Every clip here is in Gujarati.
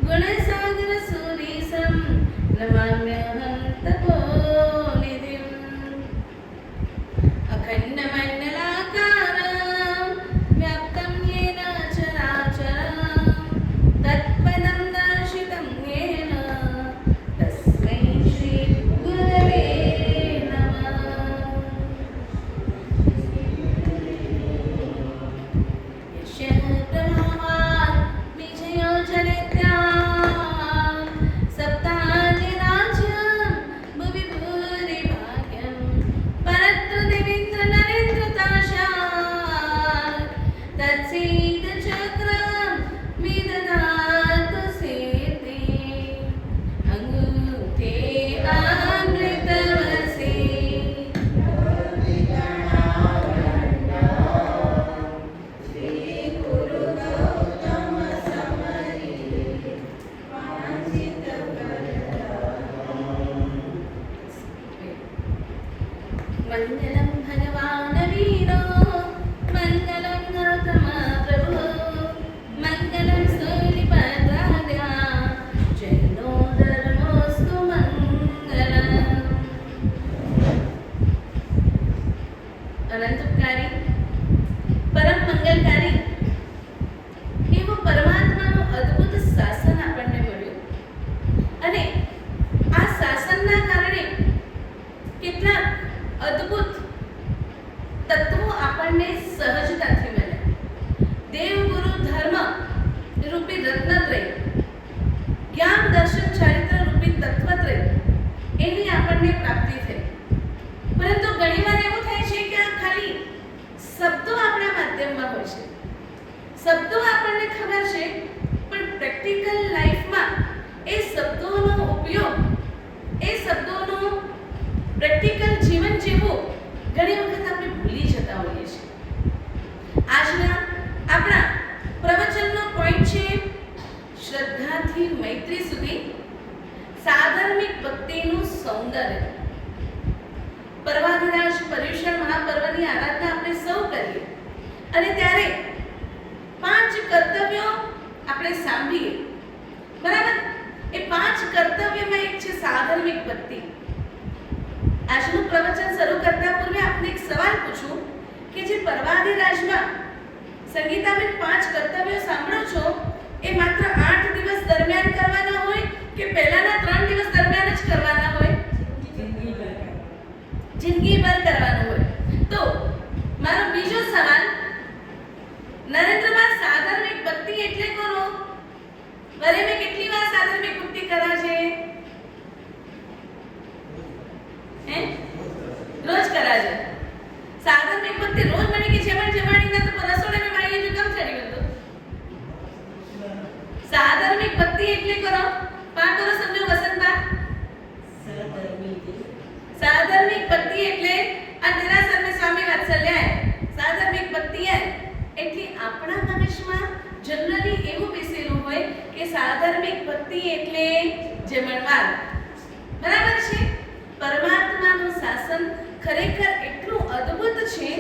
गुणसागर सूरीसं नमाम्यहं तपोनिधिम् अखण्डमण्डलाकारं व्याप्तं येन चराचरं तत्पदं दर्शितं येन तस्मै श्रीगुरवे नमः। यस्य प्रभावात् विजयो जनित्यात् सप्तानि राज्यं भुवि भूरि भाग्यं परत्र देवेन्द्र नरेन्द्रताशात् तत्सीदचक्रं विदधातु सिद्धिं अङ्गुष्ठे अमृतवसे। मङ्गलं भगवान् वीरो मङ्गलं गौतम प्रभो मङ्गलं स्थूलिपदाद्या जैनो धर्मोऽस्तु मङ्गलम्। અનંતકારી પરમ મંગલકારી એવું પરમાત્માનું અદ્ભુત શાસન આપણને મળ્યું અને આ શાસનના કારણે કેટલાક અદ્ભુત તત્વો આપણને સહજતાથી મળ્યા. દેવગુરુ ધર્મ રૂપી રત્નત્રય, જ્ઞાન દર્શન ચારિત્ર રૂપી તત્વત્રય એની આપણને પ્રાપ્તિ થઈ. પરંતુ ઘણીવાર એવું થાય છે કે આ ખાલી શબ્દો આપણા માધ્યમમાં હોય છે, શબ્દો આપણને ખબર છે, પણ પ્રેક્ટિકલ લાઈફમાં એ શબ્દોનો ઉપયોગ, એ શબ્દોનો પ્રેક્ટિકલ જીવન જીવવું ઘણી વખત આપણે ભૂલી જતા હોઈએ છીએ. આજના આપણા પ્રવચનનો પોઈન્ટ છે શ્રદ્ધાથી મૈત્રી સુધી સાધર્મિક ભક્તિનું સૌંદર્ય. પર્વાધિરાજ પર્યુષણ મહાપર્વની આરાધના આપણે સૌ કરીએ અને ત્યારે 5 કર્તવ્યો આપણે સાંભળીએ, બરાબર? એ 5 કર્તવ્યમાં એક છે સાધર્મિક ભક્તિ. આજનું પ્રવચન શરૂ કરતા પૂર્વે આપને એક સવાલ પૂછું કે જે પર્વાધિરાજમાં સંગીતાબેન 5 કર્તવ્યો સાંભળો છો એ માત્ર 8 દિવસ દરમિયાન કરવાના હોય કે પહેલાના 3 દિવસ દરમિયાન જ કરવાના હોય? જિંદગીભર કરવાનું હોય. તો મારો બીજો સવાલ, નરેન્દ્રમાં સાધર્મિક ભક્તિ એટલે કરો વરે મેં કેટલી વાર સાધર્મિક ભક્તિ કરા છે? હે? રોજ કરા છે. સાધર્મિક ભક્તિ રોજ મને કે જમાડી ના તો રસોડે મે મારી જો કમ ચડી ગયો. સાધર્મિક ભક્તિ એટલે કરો પા કરો સમજો વસંતા. સાધર્મિક ભક્તિ એટલે આ નિરાસર મે સ્વામી વાત્સલ્ય હે. સાધર્મિક ભક્તિ હે એટલે આપણા મગજમાં જનરલી એવું બેસેલું હોય કે સાધર્મિક ભક્તિ એટલે જમણવાર. બરાબર છે? પરમાત્માનું શાસન ખરેખર એટલું અદ્ભુત છે,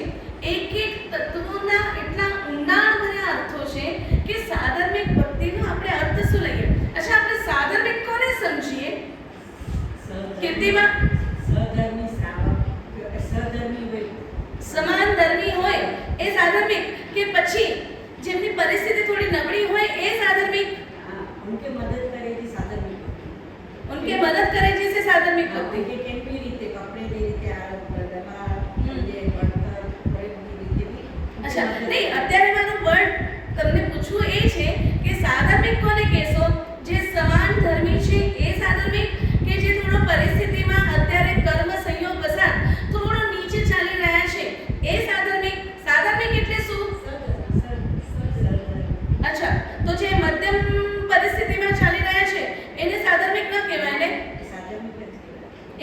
એક એક તત્વોના એટલા ઊંડાણભર્યા અર્થો છે કે સાધર્મિક ભક્તિનો આપણે અર્થ શું લઈએ? અચ્છા, આપણે સાધર્મિક કોને સમજીએ? કીર્તિમાં સહધર્મી શ્રાવક, સહધર્મી હોય, સમાન ધર્મી હોય એ સાધર્મિક, કે પછી જેમની પરિસ્થિતિ થોડી નબળી હોય એ સાધર્મિક? ઉનકે મદદ કરે છે સાધર્મિક, ઉનકે મદદ કરે છે સે સાધર્મિક ભક્તિ. કે કેવી રીતે કપડે દે રીતે આ દવા જે પડતર કોઈ રીતે બી. અચ્છા, નહીં, અત્યારે મારું વર્ડ તમને પૂછવું એ છે કે સાધર્મિક કોને કહેશો? જે સમાન ધર્મી છે એ સાધર્મિક, કે જે થોડો પરિસ્થિતિમાં અત્યારે કર્મ સંયોગ વસાત થોડો નીચે ચાલી રહ્યા છે એ સાધર્મિક? સાધર્મિક એટલે શું? અચ્છા, તો જે મધ્યમ પરિસ્થિતિમાં ચાલી રહ્યા છે એને સાધર્મિક ન કહેવાય ને?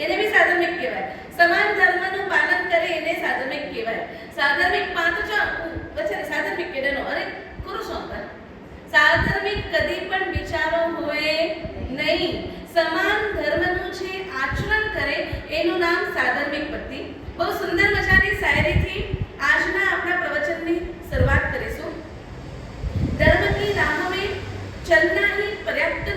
એને બી સાધર્મિક કહેવાય. સમાન ધર્મનું પાલન કરે એને સાધર્મિક કહેવાય. સાધર્મિક પાંચ વચ્ચે સાધર્મિક કેડનો અરે કરું શું આપણે? સાધર્મિક કદી પણ વિચારો હોય નહીં. સમાન ધર્મનું જે આચરણ કરે એનું નામ સાધર્મિક ભક્તિ. બહુ સુંદર મજાની શાયરીથી આજના આપણા પ્રવચનની શરૂઆત કરીશું. धर्म की राह में चलना ही पर्याप्त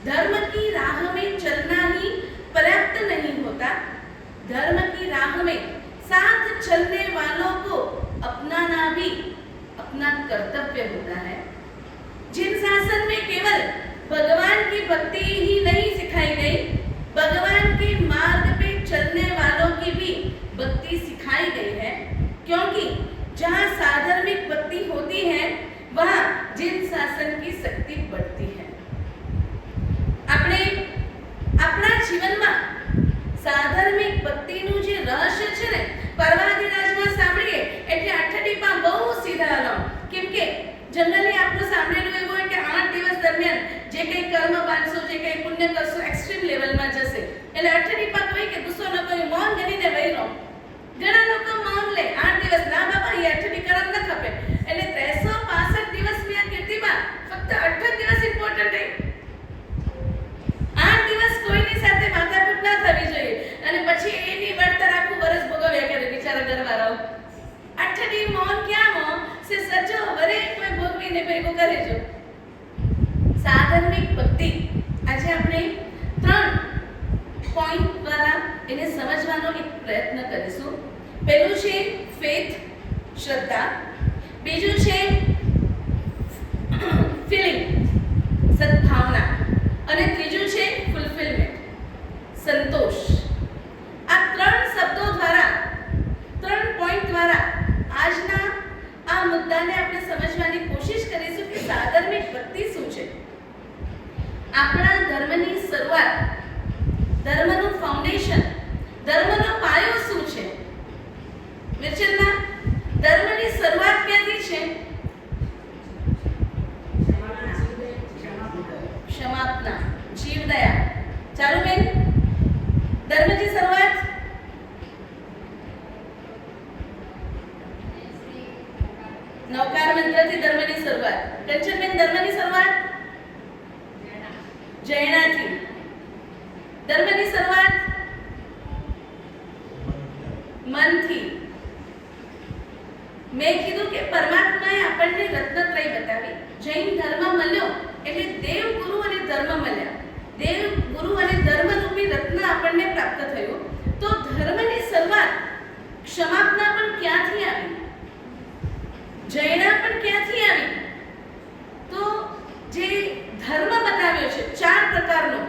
धर्म की राह में चलना ही पर्याप्त नहीं होता, धर्म की राह में साथ चलने वालों को अपनाना भी अपना कर्तव्य होता है। जिन शासन में केवल भगवान की भक्ति ही नहीं सिखाई गई, भगवान के मार्ग पे चलने वालों की भी भक्ति सिखाई गई है, क्योंकि जहाँ साधर्मिक भक्ति होती है वहाँ जिन शासन की शक्ति बढ़ती है। આપણે આપણા જીવનમાં સાધર્મિક ભક્તિનું જે રહસ્ય છે ને, પર્વાધિરાજમાં સાંભળીએ એટલે અઠડીમાં બહુ સીધા હલો, કેમ કે જનરલી આપણું સાંભળેલું એવું હોય કે 8 દિવસ દરમિયાન જે કંઈ કર્મ બાંધશો, જે કંઈ પુણ્ય કરશો, એક્સ્ટ્રીમ લેવલમાં જશે, એટલે અઠડીમાં કોઈ કે ગુસ્સો ન કોઈ મૌન ગણીને વહી રહો. ઘણા લોકો મૌન લે 8 દિવસ, ના બાપા એ અઠડી કરમ ન ખપે, એટલે 365 દિવસની આ કીર્તિમાં ફક્ત 8 દિવસ ઇમ્પોર્ટન્ટ છે. 8 દિવસ કોઈની સાથે માથાકૂટ ના થવી જોઈએ, અને પછી એની વળતર આખું વર્ષ ભોગવ્યા કરે બિચારા ઘરવાળાઓ. અઠડી મૌન ક્યાં મો સે સજો વરે કોઈ ભોગવીને ભેગું કરે જો. સાધર્મિક ભક્તિ આજે આપણે 3 પોઈન્ટ દ્વારા એને સમજવાનો એક પ્રયત્ન કરીશું. પહેલું છે ફેથ, શ્રદ્ધા. બીજું છે ફીલિંગ, સદભાવના. અને ત્રીજું છે ફુલફિલમેન્ટ, સંતોષ. આ 3 શબ્દો દ્વારા, 3 પોઈન્ટ દ્વારા આજના આ મુદ્દાને આપણે સમજવાની કોશિશ કરીશું કે સાધર્મિક ભક્તિ શું છે. આપણા ધર્મની શરૂઆત, ધર્મનું ફાઉન્ડેશન, ધર્મનો પાયો શું છે? વિચરના ધર્મની શરૂઆત ક્યાંથી છે? क्षमापना, जीवदया. चालू बेन, धर्म की शुरुआत नवकार मंत्र थी. धर्म की शुरुआत कंचन बेन, धर्म की शुरुआत जैना थी. धर्म की शुरुआत मन थी. मैं कीधु के परमात्माए આપણને રત્નત્રય બતાવી. જૈન ધર્મ મળ્યો એટલે દેવ ગુરુ અને ધર્મ મળ્યા. દેવ ગુરુ અને ધર્મ રૂપી રત્ન આપણને પ્રાપ્ત થયું. તો ધર્મની શરૂઆત ક્ષમાપના પણ ક્યાંથી આવી? જૈના પણ ક્યાંથી આવી? તો જે ધર્મ બતાવ્યો છે 4 પ્રકારનો,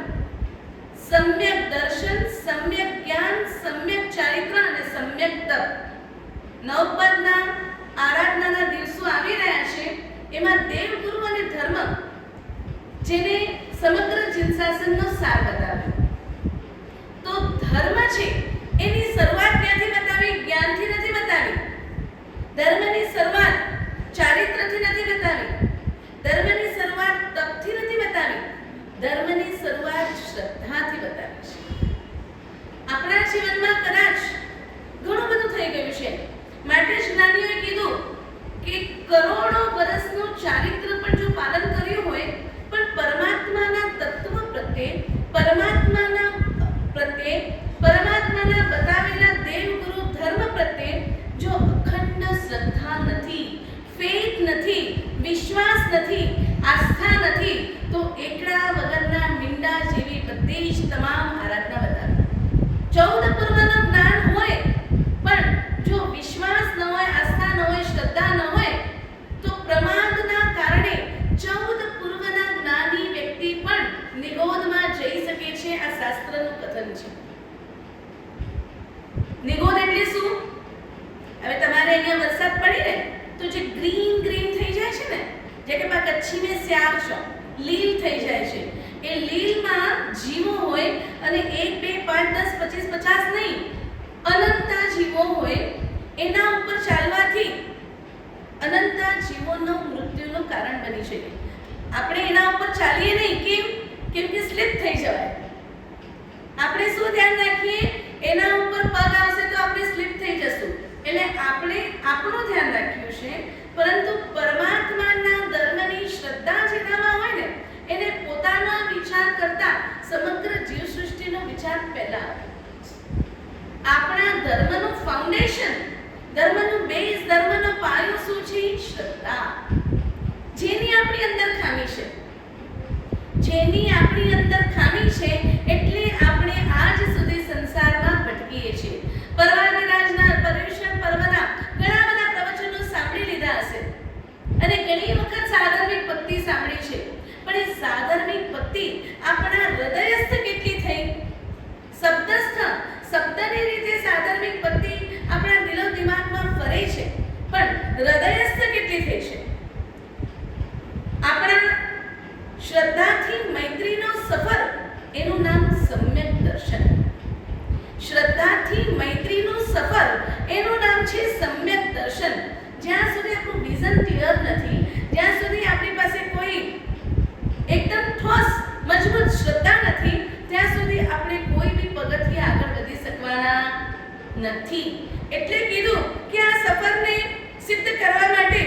સમ્યક દર્શન, સમ્યક જ્ઞાન, સમ્યક ચારિત્ર અને સમ્યક તપ. નવપદના આરાધનાના દિવસો આવી રહ્યા છે, એમાં દેવગુરુ અને ધર્મ જેને સમગ્ર જીનશાસનનો સાર બતાવ્યો. તો ધર્મ છે એની શરૂઆત ક્યાંથી બતાવી? જ્ઞાનથી નથી બતાવી. ધર્મની શરૂઆત ચારિત્રથી નથી બતાવી. ધર્મની શરૂઆત તપથી નથી બતાવી. ધર્મની શરૂઆત શ્રદ્ધાથી બતાવી છે. આપણા જીવનમાં કદાચ ઘણું બધું થઈ ગયું છે, માટે જ જ્ઞાનીઓએ કીધું કે કરોડો વર્ષનું ચારિત્ર પણ જો પાલન કર્યું હોય, પણ પરમાત્માના તત્વ પ્રત્યે, પરમાત્માના બતાવેલા દેવગુરુ ધર્મ પ્રત્યે જો અખંડ શ્રદ્ધા નથી, ફેથ નથી, વિશ્વાસ નથી, આસ્થા નથી, તો એકડા વગરના મીંડા જેવી બધી જ તમામ આરાધના બતાવે. 14 પૂર્વનું જ્ઞાન હોય પણ જો વિશ્વાસ ન હોય, આસ્થા ન હોય, શ્રદ્ધા ન હોય, તો પ્રમાદના કારણે 14 પૂર્વના જ્ઞાની વ્યક્તિ પણ નિગોદમાં જઈ શકે છે. આ શાસ્ત્રનું કથન છે. નિગોદ એટલે શું? હવે તમારે અહીંયા વરસાદ પડી ને તો જે ગ્રીન થઈ જાય છે ને, જે કે પા કચ્છી મેં સ્યાર છો, લીલ થઈ જાય છે. એ લીલમાં જીવો હોય અને 1 2 5 10 25 50 નહીં, અનંતા જીવો હોય. એના ઉપર ચાલવાથી અનંતા જીવોનો મૃત્યુનું કારણ બની શકે. આપણે એના ઉપર ચાલીએ નહીં, કેમ કે સ્લીપ થઈ જવાય. આપણે શું ધ્યાન રાખીએ? એના ઉપર પગ આવશે તો આપણે સ્લીપ થઈ જશું. એટલે આપણે આપણું ધ્યાન રાખ્યું છે, પરંતુ પરમાત્માના ધર્મની શ્રદ્ધા જેનામાં હોય ને, એને પોતાના વિચાર કરતા સમગ્ર જીવસૃષ્ટિનો વિચાર પહેલા આવે. આપણા ધર્મનું ફાઉન્ડેશન, ધર્મનું બેઝ, ધર્મનો પાયો શું છે? શ્રદ્ધા. જેની આપણી અંદર ખામી છે. જેની આપણી અંદર ખામી છે એટલે આપણે આજ સુધી સંસારમાં ભટકીએ છીએ. પરવારીરાજના પર્યુષણ પર્વના ઘણા બધા પ્રવચનો સાંભળી લીધા હશે અને ઘણી વખત સાધર્મિક ભક્તિ સાંભળી છે, પણ એ સાધર્મિક ભક્તિ આપણા હૃદયસ્થ કેટલી થઈ? શબ્દસ્થ શબ્દની રીતે સાધર્મિક ભક્તિ આપણા દિલો દિમાગમાં ફરે છે, પણ હૃદયસ્થ કેટલી થઈ છે? આપણા શ્રદ્ધાથી મૈત્રીનો સફર, એનું નામ સમ્યક દર્શન. શ્રદ્ધાથી મૈત્રીનું સફર, એનું નામ છે સમ્યક દર્શન. જ્યાં સુધી આપણું વિઝન ક્લિયર નથી, જ્યાં સુધી આપણી પાસે કોઈ એકદમ ઠોસ મજબૂત શ્રદ્ધા નથી, ત્યાં સુધી આપણે કોઈ બી પગથિયે આગળ વધી શકવાના નથી. એટલે કીધું કે આ સફરને સિદ્ધ કરવા માટે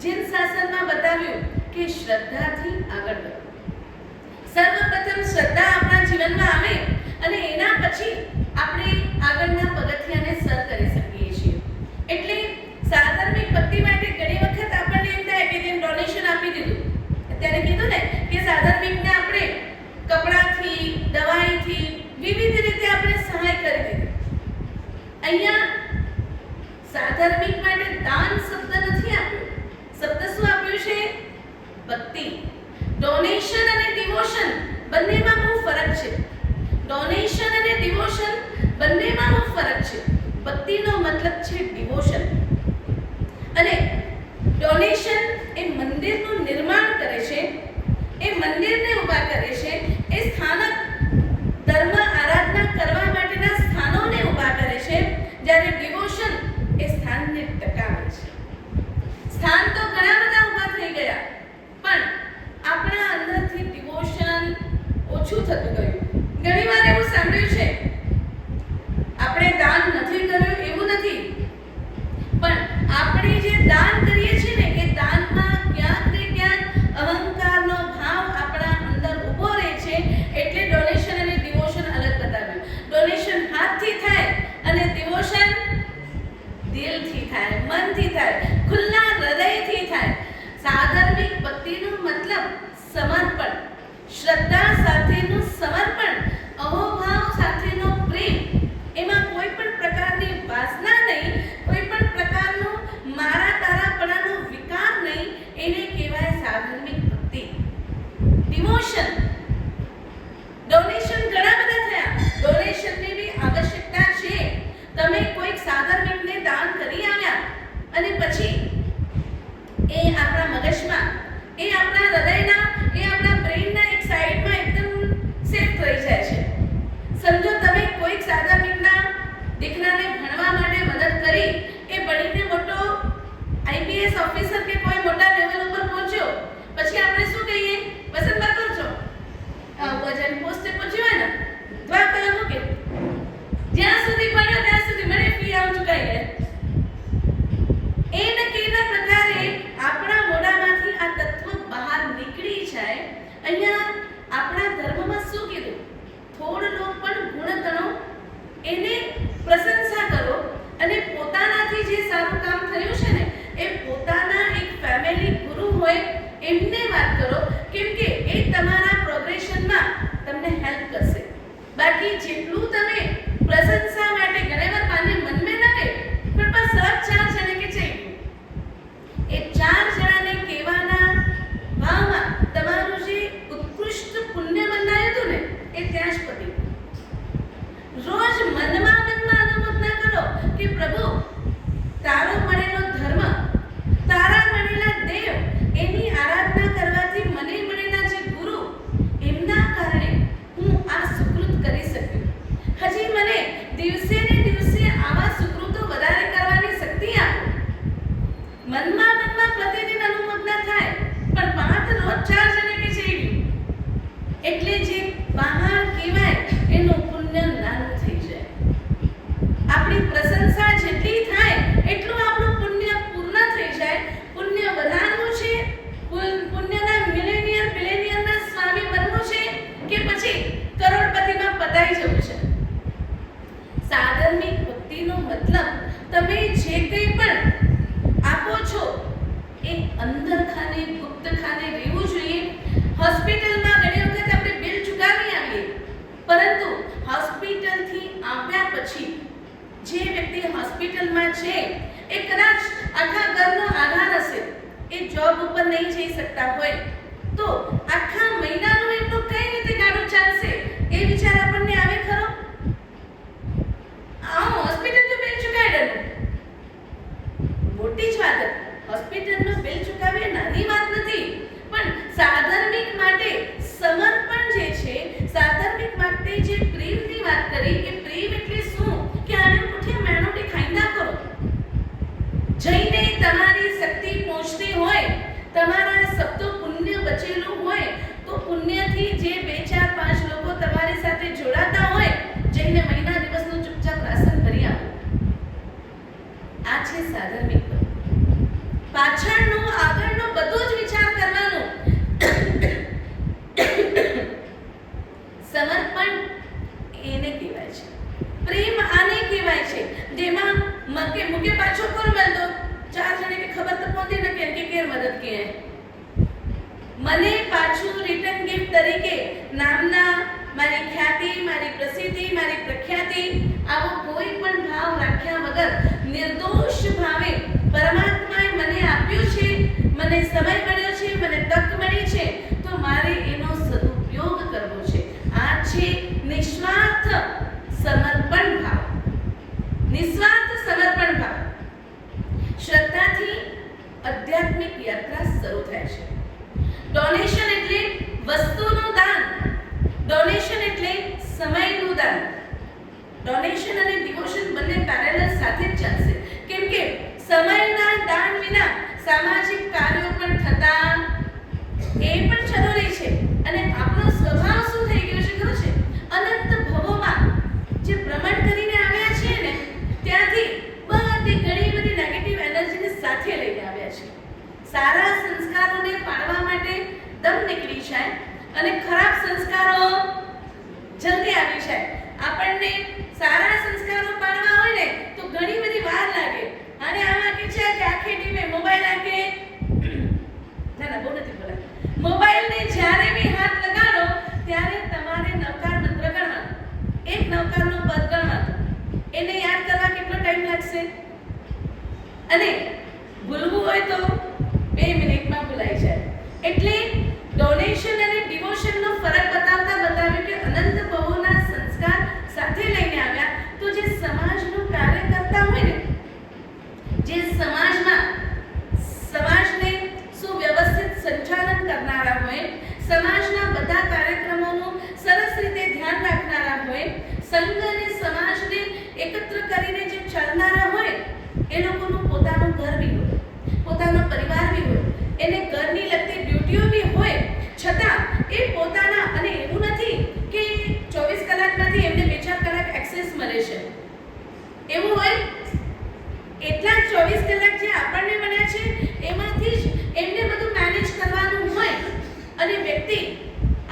જૈન શાસનમાં બતાવ્યું કે શ્રદ્ધાથી આગળ વધો. સર્વપ્રથમ શ્રદ્ધા આપણા જીવનમાં આવે અને એના પછી આપણે આગળના પગથિયાને સર કરી શકીએ છીએ. એટલે સાધર્મિક ભક્તિ માટે ઘણી વખત આપણને એમ થાય કે જેમ ડોનેશન આપી દીધું, અત્યારે કીધું ને કે સાધર્મિકને આપણે કપડાથી, દવાઈથી, વિવિધ રીતે આપણે સહાય કરી દીધી. અહીંયા સાધર્મિક માટે દાન શબ્દ નથી આપ્યો. શબ્દ શું આપ્યું છે? ભક્તિ. ડોનેશન અને ડિવોશન બંનેમાં બહુ ફરક છે. ડોનેશન અને ડિવોશન બંનેમાં બહુ ફરક છે. ભક્તિનો મતલબ છે ડિવોશન, અને ડોનેશન એ મંદિરનું નિર્માણ કરે છે, એ મંદિરને ઊભા કરે છે, એ સ્થાનક ધર્મ આરાધના કરવા માટેના સ્થાનોને ઊભા કરે છે, જ્યારે ડિવોશન એ સ્થાનને ટકાવે છે. સ્થાન તો ઘણા બધા ઊભા થઈ ગયા, પણ આપણા અંદરથી ડિવોશન ઓછું થતું ગયું. ઘણીવાર એવું સાંભળ્યું છે, આપણે દાન નથી કર્યું એવું નથી, પણ આપણે જે દાન કરીએ છીએ ને એ દાનમાં ક્યાંક ને ક્યાંક અહંકારનો ભાવ આપણા અંદર ઊભો રહે છે. એટલે ડોનેશન અને ડિવોશન અલગ બતાવ્યું. ડોનેશન હાથથી થાય અને ડિવોશન દિલથી થાય, મનથી થાય, ખુલ્લા હૃદયથી થાય. સાધર્મિક ભક્તિનો મતલબ સમર્પણ, શ્રદ્ધા સાથેનું સમર્પણ, અહોભાવ સાથેનો પ્રેમ. એમાં કોઈ પણ પ્રકારની વાસના નહીં, કોઈ પણ પ્રકારનો મારા તારાપણાનો વિકાર નહીં. એને કહેવાય સાધર્મિક ભક્તિ. ડિવોશન. ડોનેશન ઘણા બધા થયા, ડોનેશનની બી આવશ્યકતા છે. તમે કોઈક સાધર્મિકને દાન કરી આવ્યા અને પછી એ આપણા મગજમાં, એ આપણા હૃદયના, એ આપણા બ્રેઇનના એક સાઈડમાં એકદમ સેટ થઈ જાય છે. સમજો તમે કોઈક સાધર્મિકના દીકરાને ભણવા માટે મદદ કરી, એ ભણીને મોટો આઈપીએસ ઓફિસર કે કોઈ મોટા લેવલ ઉપર પહોંચ્યો, પછી આપણે શું કહીએ? પસંદ કરજો વજન પોસ્ટે પહોંચ્યો હોય ને દ્વા કલમ મૂકે, જ્યાં સુધી ભણ્યો ત્યાં સુધી મને ફી આવું ચૂકાઈ જાય. એ નક્કીના પ્રકારે આપણા મોઢામાંથી આ તત્વ બહાર નીકળી જાય. અહીંયા આપણા ધર્મમાં શું કીધું? થોડનો પણ ગુણ ગણો, એને પ્રશંસા કરો, અને પોતાનાથી જે સારું કામ થયું છે ને એ પોતાના એક ફેમિલી ગુરુ હોય એમને વાત કરો, કેમ કે એ તમારા પ્રોગ્રેશનમાં તમને હેલ્પ કરશે. બાકી જેટલું તમે પ્રશંસા માટે ઘણીવાર માને મન में न गए, પણ બસ ચાર જણે કે છે એ ચાર જણાને કહેવાના ભાવમાં તમારું જે ઉત્કૃષ્ટ પુણ્ય બંધાયું હતું ને એ ત્યાં જ પતી. રોજ મનમાં અનુમોદના કરો કે પ્રભુ તારો મળેલો ધર્મ, તારા મળેલા દેવ, એની આરાધના કરવાથી મને મળેલા જે ગુરુ, એમના કારણે હું આ સુકૃત કરી શક્યો. જોબ ઉપર નહીં જઈ શકતા હોય તો આખા મહિનાનું એમનું કઈ રીતે ગાડું ચાલશે એ વિચાર આપણને આવે ખરો? હોસ્પિટલનું બિલ ચૂકાવેલું મોટી જ વાત હતી. હોસ્પિટલનું બિલ ચૂકાવે નાની વાત નથી, પણ સાધર્મિક માટે સમર્પણ જે છે, સાધર્મિક માટે જે પ્રેમની વાત કરી કે પ્રેમ એટલે શું કે આને પૂઠે મેણોટી ખાઈંદા કરો. જઈને તમારી શક્તિ પહોંચતી હોય, તમારા શબ્દો પુણ્ય બચેલું હોય તો પુણ્યથી જે 2 4 5 લોકો તમારી સાથે જોડાતા હોય, જઈને મહિના દિવસનું ચૂપચાપ રાશન ભરી આવો. આ છે સાધર્મિક. પાછળનું આગળનું બધું જ વિચાર કરવાનું. સમર્પણ એને કહેવાય છે, પ્રેમ આને કહેવાય છે, જેમાં મુકે પાછો કોણ મળતો 4 જણે કે ખબર તો પહોંચી ન કે કેર મદદ કે મને પાછું રિટર્ન ગિફ્ટ તરીકે નામના, મારી ખ્યાતિ, મારી પ્રસિદ્ધિ, મારી પ્રખ્યાતિ, આવો કોઈ પણ ભાવ રાખ્યા વગર નિર્દોષ ભાવે પરમાત્માએ મને આપ્યું છે, મને સમય મળ્યો છે, મને તક મળી છે, તો મારે એનો સદુપયોગ કરવો છે. આ છે નિસ્વાર્થ સમર્પણ ભાવ. નિસ્વાર્થ સમર્પણ ભાવ. શ્રદ્ધાથી આધ્યાત્મિક યાત્રા શરૂ થાય છે. ડોનેશન એટલે વસ્તુનું દાન, ડોનેશન એટલે સમયનું દાન. ડોનેશન અને ડિવોશન બંને પેરેલલ સાથે જ ચાલશે, કેમ કે સમયના દાન વિના સામાજિક કાર્યો પણ થતા એ પણ જરૂરી છે. અને આપણો સ્વભાવ શું થઈ ગયો છે ખબર છે? અનંત ભવોમાં જે ભ્રમણ કરીને આવ્યા છીએ ને, ત્યાંથી બધી ઘણી બધી નેગેટિવ એનર્જીને સાથે લઈને આવ્યા છે. સારા સંસ્કારોને પાડવા માટે દમ નીકળી જાય અને ખરાબ સંસ્કારો જલ્દી આવી જાય. આપણને સારા સંસ્કારો પાડવા હોય ને તો ઘણી બધી વાર લાગે. અને આમાં કે છે કે આખે ટીમે મોબાઈલ આકે ના બહુ નથી બોલા. મોબાઈલને જ્યારે બી હાથ લગાડો ત્યારે તમારે નવકાર મંત્ર ગણવાનો, એક નવકારનું પદ ગણવાનું. એને યાદ કરવા કેટલો ટાઈમ લાગશે? અને ભૂલવું હોય તો 2 મિનિટમાં ભૂલાઈ જાય. એટલે ડોનેશન અને ડિવોશનનો ફરક બતાવ્યું કે અનંત ભવોના સંસ્કાર સાથે લઈને આવ્યા તો જે સમાજનું કાર્ય કરતા હોય ને, જે સમાજને સુવ્યવસ્થિત સંચાલન કરનારા હોય, સમાજના બધા કાર્યક્રમોનું સરસ રીતે ધ્યાન રાખનારા હોય, સંઘ અને સમાજને એકત્ર કરીને જે ચાલનારા હોય, એ લોકોનું પોતાનું ઘર બી હોય, પોતાનો પરિવાર બી હોય, એને ઘરની લગતી ડ્યુટીઓ બી હોય, છતાં એ પોતાના, અને એવું નથી કે 24 કલાકમાંથી એમને 2-4 કલાક એક્સેસ મળે છે. એવું હોય એટલા 24 કલાક જે આપણને મળ્યા છે એમાંથી જ એમને બધું મેનેજ કરવાનું હોય. અને વ્યક્તિ,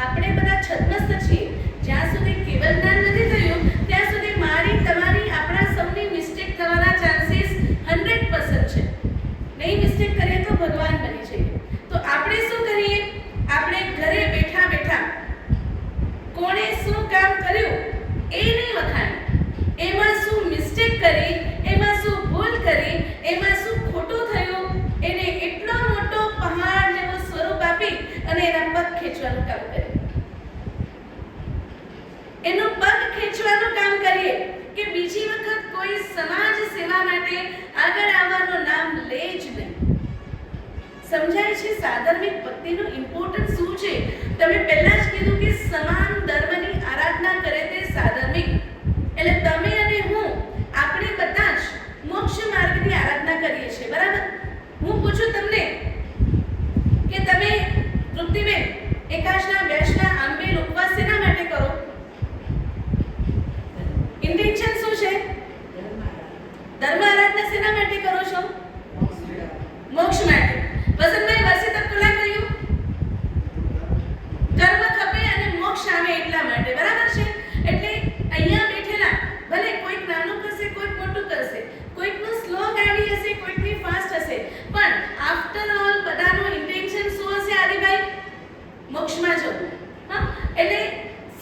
આપણે બધા છદ્મસ્ત છીએ. જ્યાં સુધી કેવલ જ્ઞાન નથી થયું ત્યાં સુધી મારી, તમારી, આપણા સૌની મિસ્ટેક થવાના ચાન્સીસ 100% છે. નહીં મિસ્ટેક કરીએ તો ભગવાન બની જઈએ. તો આપણે શું કરીએ? આપણે ઘરે બેઠા બેઠા કોણે શું કામ કર્યું એ નહીં વખાણી, એમાં શું મિસ્ટેક કરી, એમાં શું ભૂલ કરી, એમાં શું ખોટું થયું, એને એટલો મોટો પહાડ જેવો સ્વરૂપ આપી અને એના પગ ખેંચવાનું કામ કરીએ. એનું પગ ખેંચવાનું કામ કરીએ કે બીજી વખત કોઈ સમાજ સેવા માટે આગળ આવવાનું નામ લે જ નહીં. સમજાય છે સાધર્મિક ભક્તિનું ઇમ્પોર્ટન્સ શું છે? તમે પહેલા જ કીધું કે સમાન ધર્મની આરાધના કરે તે સાધર્મિક. એટલે તમે અને હું, આપણે બધા જ મોક્ષ માર્ગની આરાધના કરીએ છીએ, બરાબર? હું પૂછું તમને કે તમે તૃપ્તિબેન એકાશના બેશના આંબેલ ઉપવાસ શેના માટે કરો? ઇન્ટેન્શન શું છે? ધર્મ આરાધના શેના માટે કરો છો? મોક્ષ માટે. વસંતભાઈ વર્ષે તક કોલા કર્યું? કર્મ ખપે અને મોક્ષ આવે એટલા માટે, બરાબર છે? એટલે અહીંયા બેઠેલા ભલે કોઈક નાનું કરશે, કોઈક મોટું કરશે, કોઈકનું સ્લો ગાડી હશે, કોઈકની ફાસ્ટ હશે, પણ આફ્ટર ઓલ બધાનું ઇન્ટેન્શન શું હશે આદિભાઈ? મોક્ષમાં જવું. હા, એટલે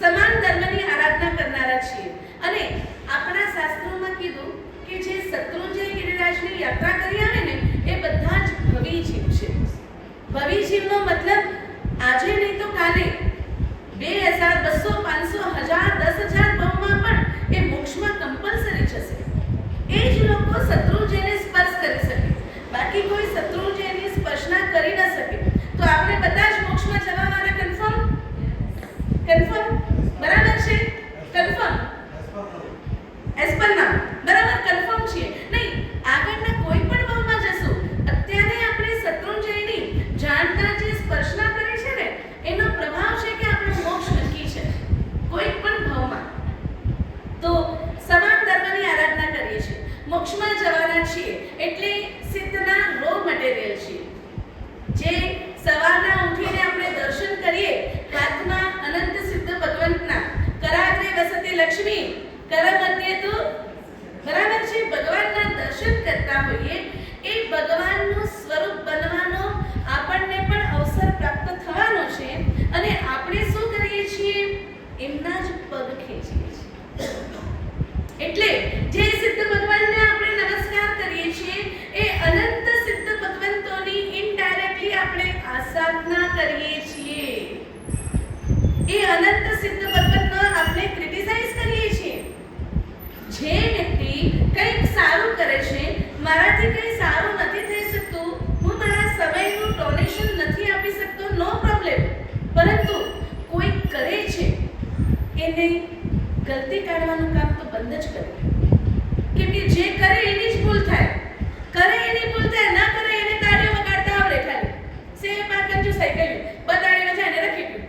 સમાન ધર્મની આરાધના કરનારા છીએ. અને આપણા શાસ્ત્રોમાં કીધું કે જે શત્રુંજય ગિરિરાજની યાત્રા કરી આવે ને એ બધા જ ભવી જીવ છે. ભવિજીવનો મતલબ આજે નહીં તો કાલે 2000, 200, 500, 1000, 10,000 ભાવમાં પણ એ મોક્ષમાં કમ્પલસરી જશે. એ જ લોકો શત્રુંજયને સ્પર્શ કરી શકે, બાકી કોઈ શત્રુંજયની સ્પર્શ ના કરી ન શકે. તો આપણે બધા જ મોક્ષમાં જવાવાળા કન્ફર્મ બરાબર છે? કન્ફર્મ એસ પર નામ બરાબર કન્ફર્મ છીએ નહીં? આગળના કોઈ પણ ભાવમાં જશું. અત્યારે આપણે શત્રુંજયની જાણતા જે સ્પર્શના કરી છે ને એનો પ્રભાવ છે કે આપણો મોક્ષ નક્કી છે કોઈ પણ ભાવમાં. તો સમાન ધર્મની આરાધના કરીએ છીએ, મોક્ષમાં જવાના છીએ એટલે સિદ્ધના રો મટીરિયલ છીએ. જે સવારના ઉઠીને આપણે દર્શન કરીએ, હાથમાં અનંત સિદ્ધ ભગવંતના, કરાગ્રે વસતે લક્ષ્મી કર મધ્યે તુ, બરાબર છે? ભગવાનના દર્શન કરતા હોઈએ એ ભગવાનનું સ્વરૂપ બનવાનો આપણને પણ અવસર પ્રાપ્ત થવાનો છે. અને આપણે શું કરીએ છીએ? એમના જ પગ ખેંચીએ છીએ. એટલે જે સિદ્ધ ભગવાનને આપણે નમસ્કાર કરીએ છીએ એ અનંત સિદ્ધ ભગવંતોની ઇનડાયરેક્ટલી આપણે આસાધના કરીએ છીએ. એ અનંત સિદ્ધ ભગવંતનો આપણે ક્રિટિસાઇઝ કરીએ છીએ. જે વ્યક્તિ કંઈક સારું કરે છે, મારાથી કંઈ સારું નથી થઈ શકતું, હું મારા સમયનું ડોનેશન નથી આપી શકતો, નો પ્રોબ્લેમ. પરંતુ કોઈ કરે છે એને ગલતી કાઢવાનું કામ તો બંધ જ કરે. કેમ કે જે કરે એની જ ભૂલ થાય, કરે એની ભૂલ થાય, ના કરે એને તાળીઓ વગાડતા આવડે ખાલી. સે પાકંજુ સાયકલ બતાડી વચ્ચે એને રાખી ગયું.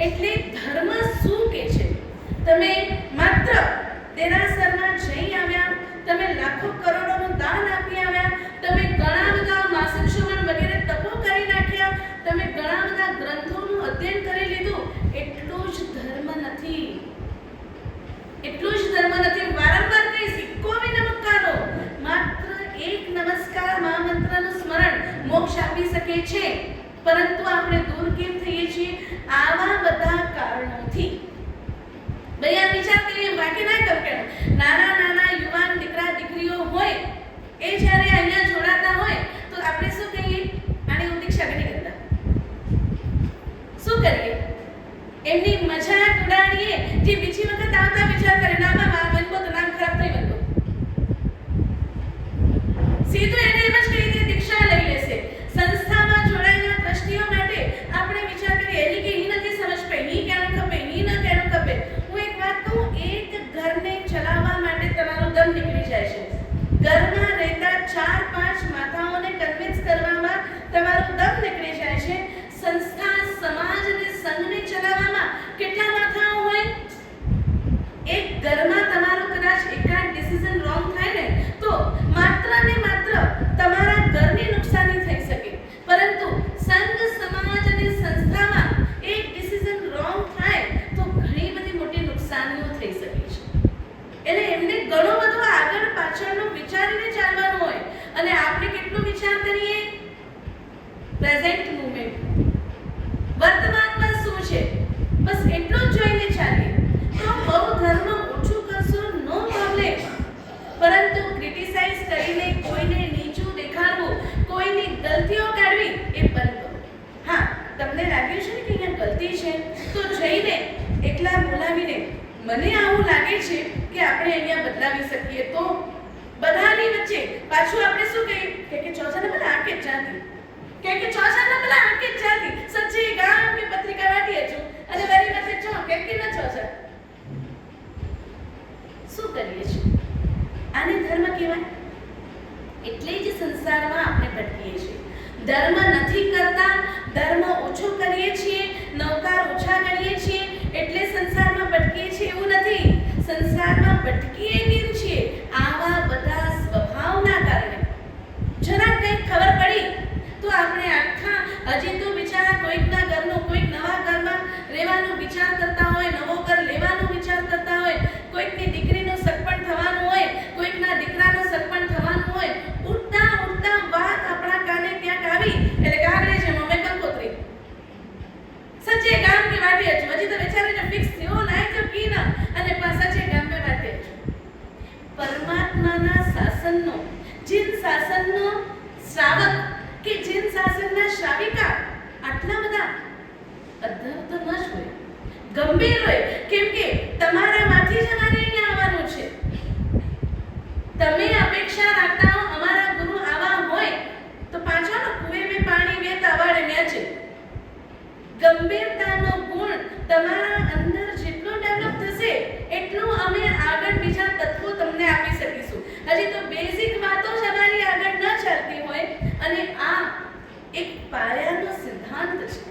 એટલે ધર્મ શું કે છે? તમે માત્ર દેરાસરમાં જઈ આવ્યા, તમે લાખો કરોડોનું દાન આપી આવ્યા, તમે ઘણા બધા માસિક શ્રવણ વગેરે તપો કરી નાખ્યા, તમે ઘણા બધા ગ્રંથોનું અધ્યયન કરી લીધું, એટલું જ ધર્મ નથી. એટલું જ ધર્મ નથી. વારંવાર કઈ સિક્કો બી નમસ્કારો, માત્ર એક નમસ્કાર મહામંત્રનું સ્મરણ મોક્ષ આપી શકે છે. પરંતુ આપણે દૂર કેમ થઈએ છીએ? આવા બધા કારણોથી. ભાઈ આ વિચાર કરીએ, બાકી ના કર કે નાના યુવાન દીકરા દીકરીઓ હોય એ જ્યારે અહીંયા જોડાતા હોય તો આપણે શું કહીએ? આને ઉદીક્ષા કરી કરતા શું કરીએ? એમની મજાક ઉડાડીએ. જે બીજી વખત આવતા વિચાર કરે ના બા બનબો તો નામ ખરાબ થઈ બનબો, સીધું એને એમ જ કહી દે દીક્ષા લઈ લેશે. સંસ્થામાં જોડાયેલા ટ્રસ્ટીઓ માટે આપણે વિચાર કરીએ એની કે ઈ નથી સમજ પે, ઈ કેનું ખપે, ઈ ન કેનું ખપે. હું એક વાત કહું, એક ઘરને ચલાવવા માટે તમારું દમ નીકળી જાય છે. ઘરમાં રહેતા 4-5 માતાઓને કન્વિન્સ કરવામાં તમારું દમ નીકળી જાય છે. સંસ્થા, સમાજ અને સંઘને ચલાવવામાં કેટલા માથાઓ હોય? એક ઘરમાં તમારું કદાચ એકાદ ડિસિઝન રોંગ થાય ને તો માત્ર ને માત્ર તમારા ઘરની નુકસાની થઈ શકે. પરંતુ સંઘ, સમાજ અને સંસ્થામાં એક ડિસિઝન રોંગ થાય તો ઘણી બધી મોટી નુકસાનીઓ થઈ શકે છે. એટલે એમને ઘણો બધો આગળ પાછળનો વિચારીને ચાલવાનું હોય. અને આપણે કેટલું વિચાર કરીએ? પ્રેઝન્ટ મોમેન્ટ, વર્તમાનમાં શું છે બસ એટલું જ જોઈને ચાલીએ તો બહુ ધર્મ ઓછું કરશો, નો પ્રોબ્લેમ. પરંતુ ક્રિટિસાઇઝ કરીને કોઈને નીચું દેખાડવું, કોઈની ગલતીઓ કાઢવી એ બંધ કરો. હા, તમને લાગ્યું છે ને કે અહીંયા ગલતી છે તો જઈને એકલા બોલાવીને મને આવું લાગે છે કે આપણે અહીંયા બદલાવી શકીએ તો બધાની વચ્ચે પાછું આપણે શું કહીએ કે ચોસાને મને આંકે જ જાતી કે ચોસાને મને આંકે જ જાતી સચ્ચે ગામ કે પત્રિકા વાટીએ છું અને વરી પાસે ચો કે ન ચોસા શું કરીએ છીએ? આને ધર્મ કહેવાય. એટલે જ સંસારમાં આપણે ભટકીએ છીએ. ધર્મ નથી કરતા, ધર્મ ઓછો કરીએ છીએ, નવકાર ઓછા કરીએ છીએ એટલે સંસારમાં ભટકીએ છીએ એવું નથી. સંસારમાં ભટકીએ કેમ છીએ? આવા બધા સ્વભાવના કારણે. જરા કંઈક ખબર પડી તો આપણે આખા હજી તો બિચારા કોઈકના ઘરનું, કોઈક નવા ઘરમાં રહેવાનું વિચાર કરતા હોય, નવો ઘર લેવાનું વિચાર કરતા હોય, કોઈકની દીકરીનું સગપણ થવાનું હોય, કોઈકના દીકરાનું સગપણ થવાનું હોય, ઉડતા ઉડતા વાત આપણા કાને ક્યાંક આવી એટલે ગાગડે છે મમ્મી કંકોત્રી સચ્ચે ગામ કે વાટી હજુ હજી તો બેચારાને ફિક્સ થયો ના તો કી ના અને સચ્ચે ગામ મે વાટી હજુ પરમાત્માના શાસનનો, જીન શાસનનો શ્રાવક કે જૈન શાસનના શ્રાવિકા આટલા બધા અદ્ભુત તો ન જ હોય, ગંભીર હોય, કેમ કે તમારામાંથી જ અમારે અહીંયા આવવાનું છે. તમે અપેક્ષા રાખતા હો અમારા ગુરુ આવા હોય તો પાછો કુએ મેં પાણી વેત આવાડે મેં છે. ગંભીરતાનો ગુણ તમારા અંદર જેટલો ડેવલપ થશે એટલું અમે આગળ બીજા તત્વો તમને આપી શકીશું. હજી તો બેઝિક વાતો જ અમારી આગળ ન ચાલતી હોય અને આ એક પાયાનો સિદ્ધાંત છે.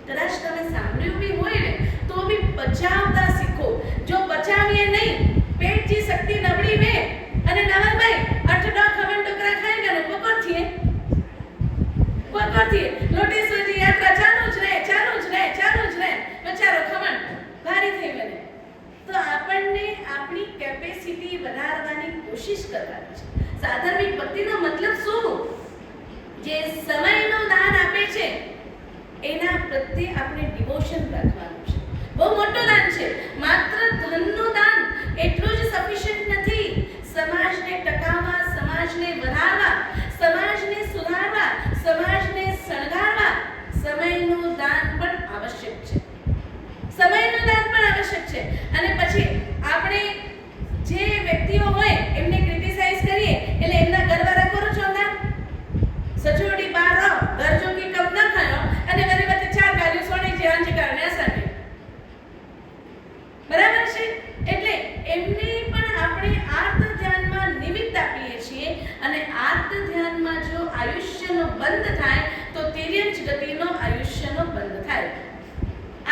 કદાચ તમે સાંભળ્યું બી હોય ને તો બી પચાવતા શીખો. જો પચાવીએ નહીં, પેટની શક્તિ નબળી વે અને નવલભાઈ અઠડા ખવન ટોકરા ખાઈ ગયો પકડથી લોટેશ્વરજી યાત્રા ચાલુ જ રહે બચારો ખવન ભારી થઈ બને. તો આપણને આપણી કેપેસિટી વધારવાની કોશિશ કરવાની છે. સાધર્મિક ભક્તિનો મતલબ શું? જે સમયનું દાન આપે છે એના પ્રત્યે આપણે ડિવોશન રાખવાનું છે. બહુ મોટું દાન છે. માત્ર ધનનું દાન એટલું જ સફિશિયન્ટ નથી. સમાજને ટકાવવા, સમાજને વધારવા, સમાજને સુધારવા, સમાજને શણગારવા સમયનું દાન પણ આવશ્યક છે. અને પછી આપણે જે વ્યક્તિઓ હોય એમને ક્રિટિસાઇઝ કરીએ એટલે એમના ઘરવાળા કરો છો ના સચોટી બાર રહો ઘર જો કે કમ ન ખાયો અને વરી વચ્ચે ચાર ગાડીઓ સોની જે અંજ કારણે અસાને બરાબર છે. એટલે એમને પણ આપણે આર્ત ધ્યાનમાં નિમિત્ત આપીએ છીએ અને આર્ત ધ્યાનમાં જો આયુષ્યનો બંધ થાય તો તિર્યંચ ગતિનો આયુષ્યનો બંધ થાય.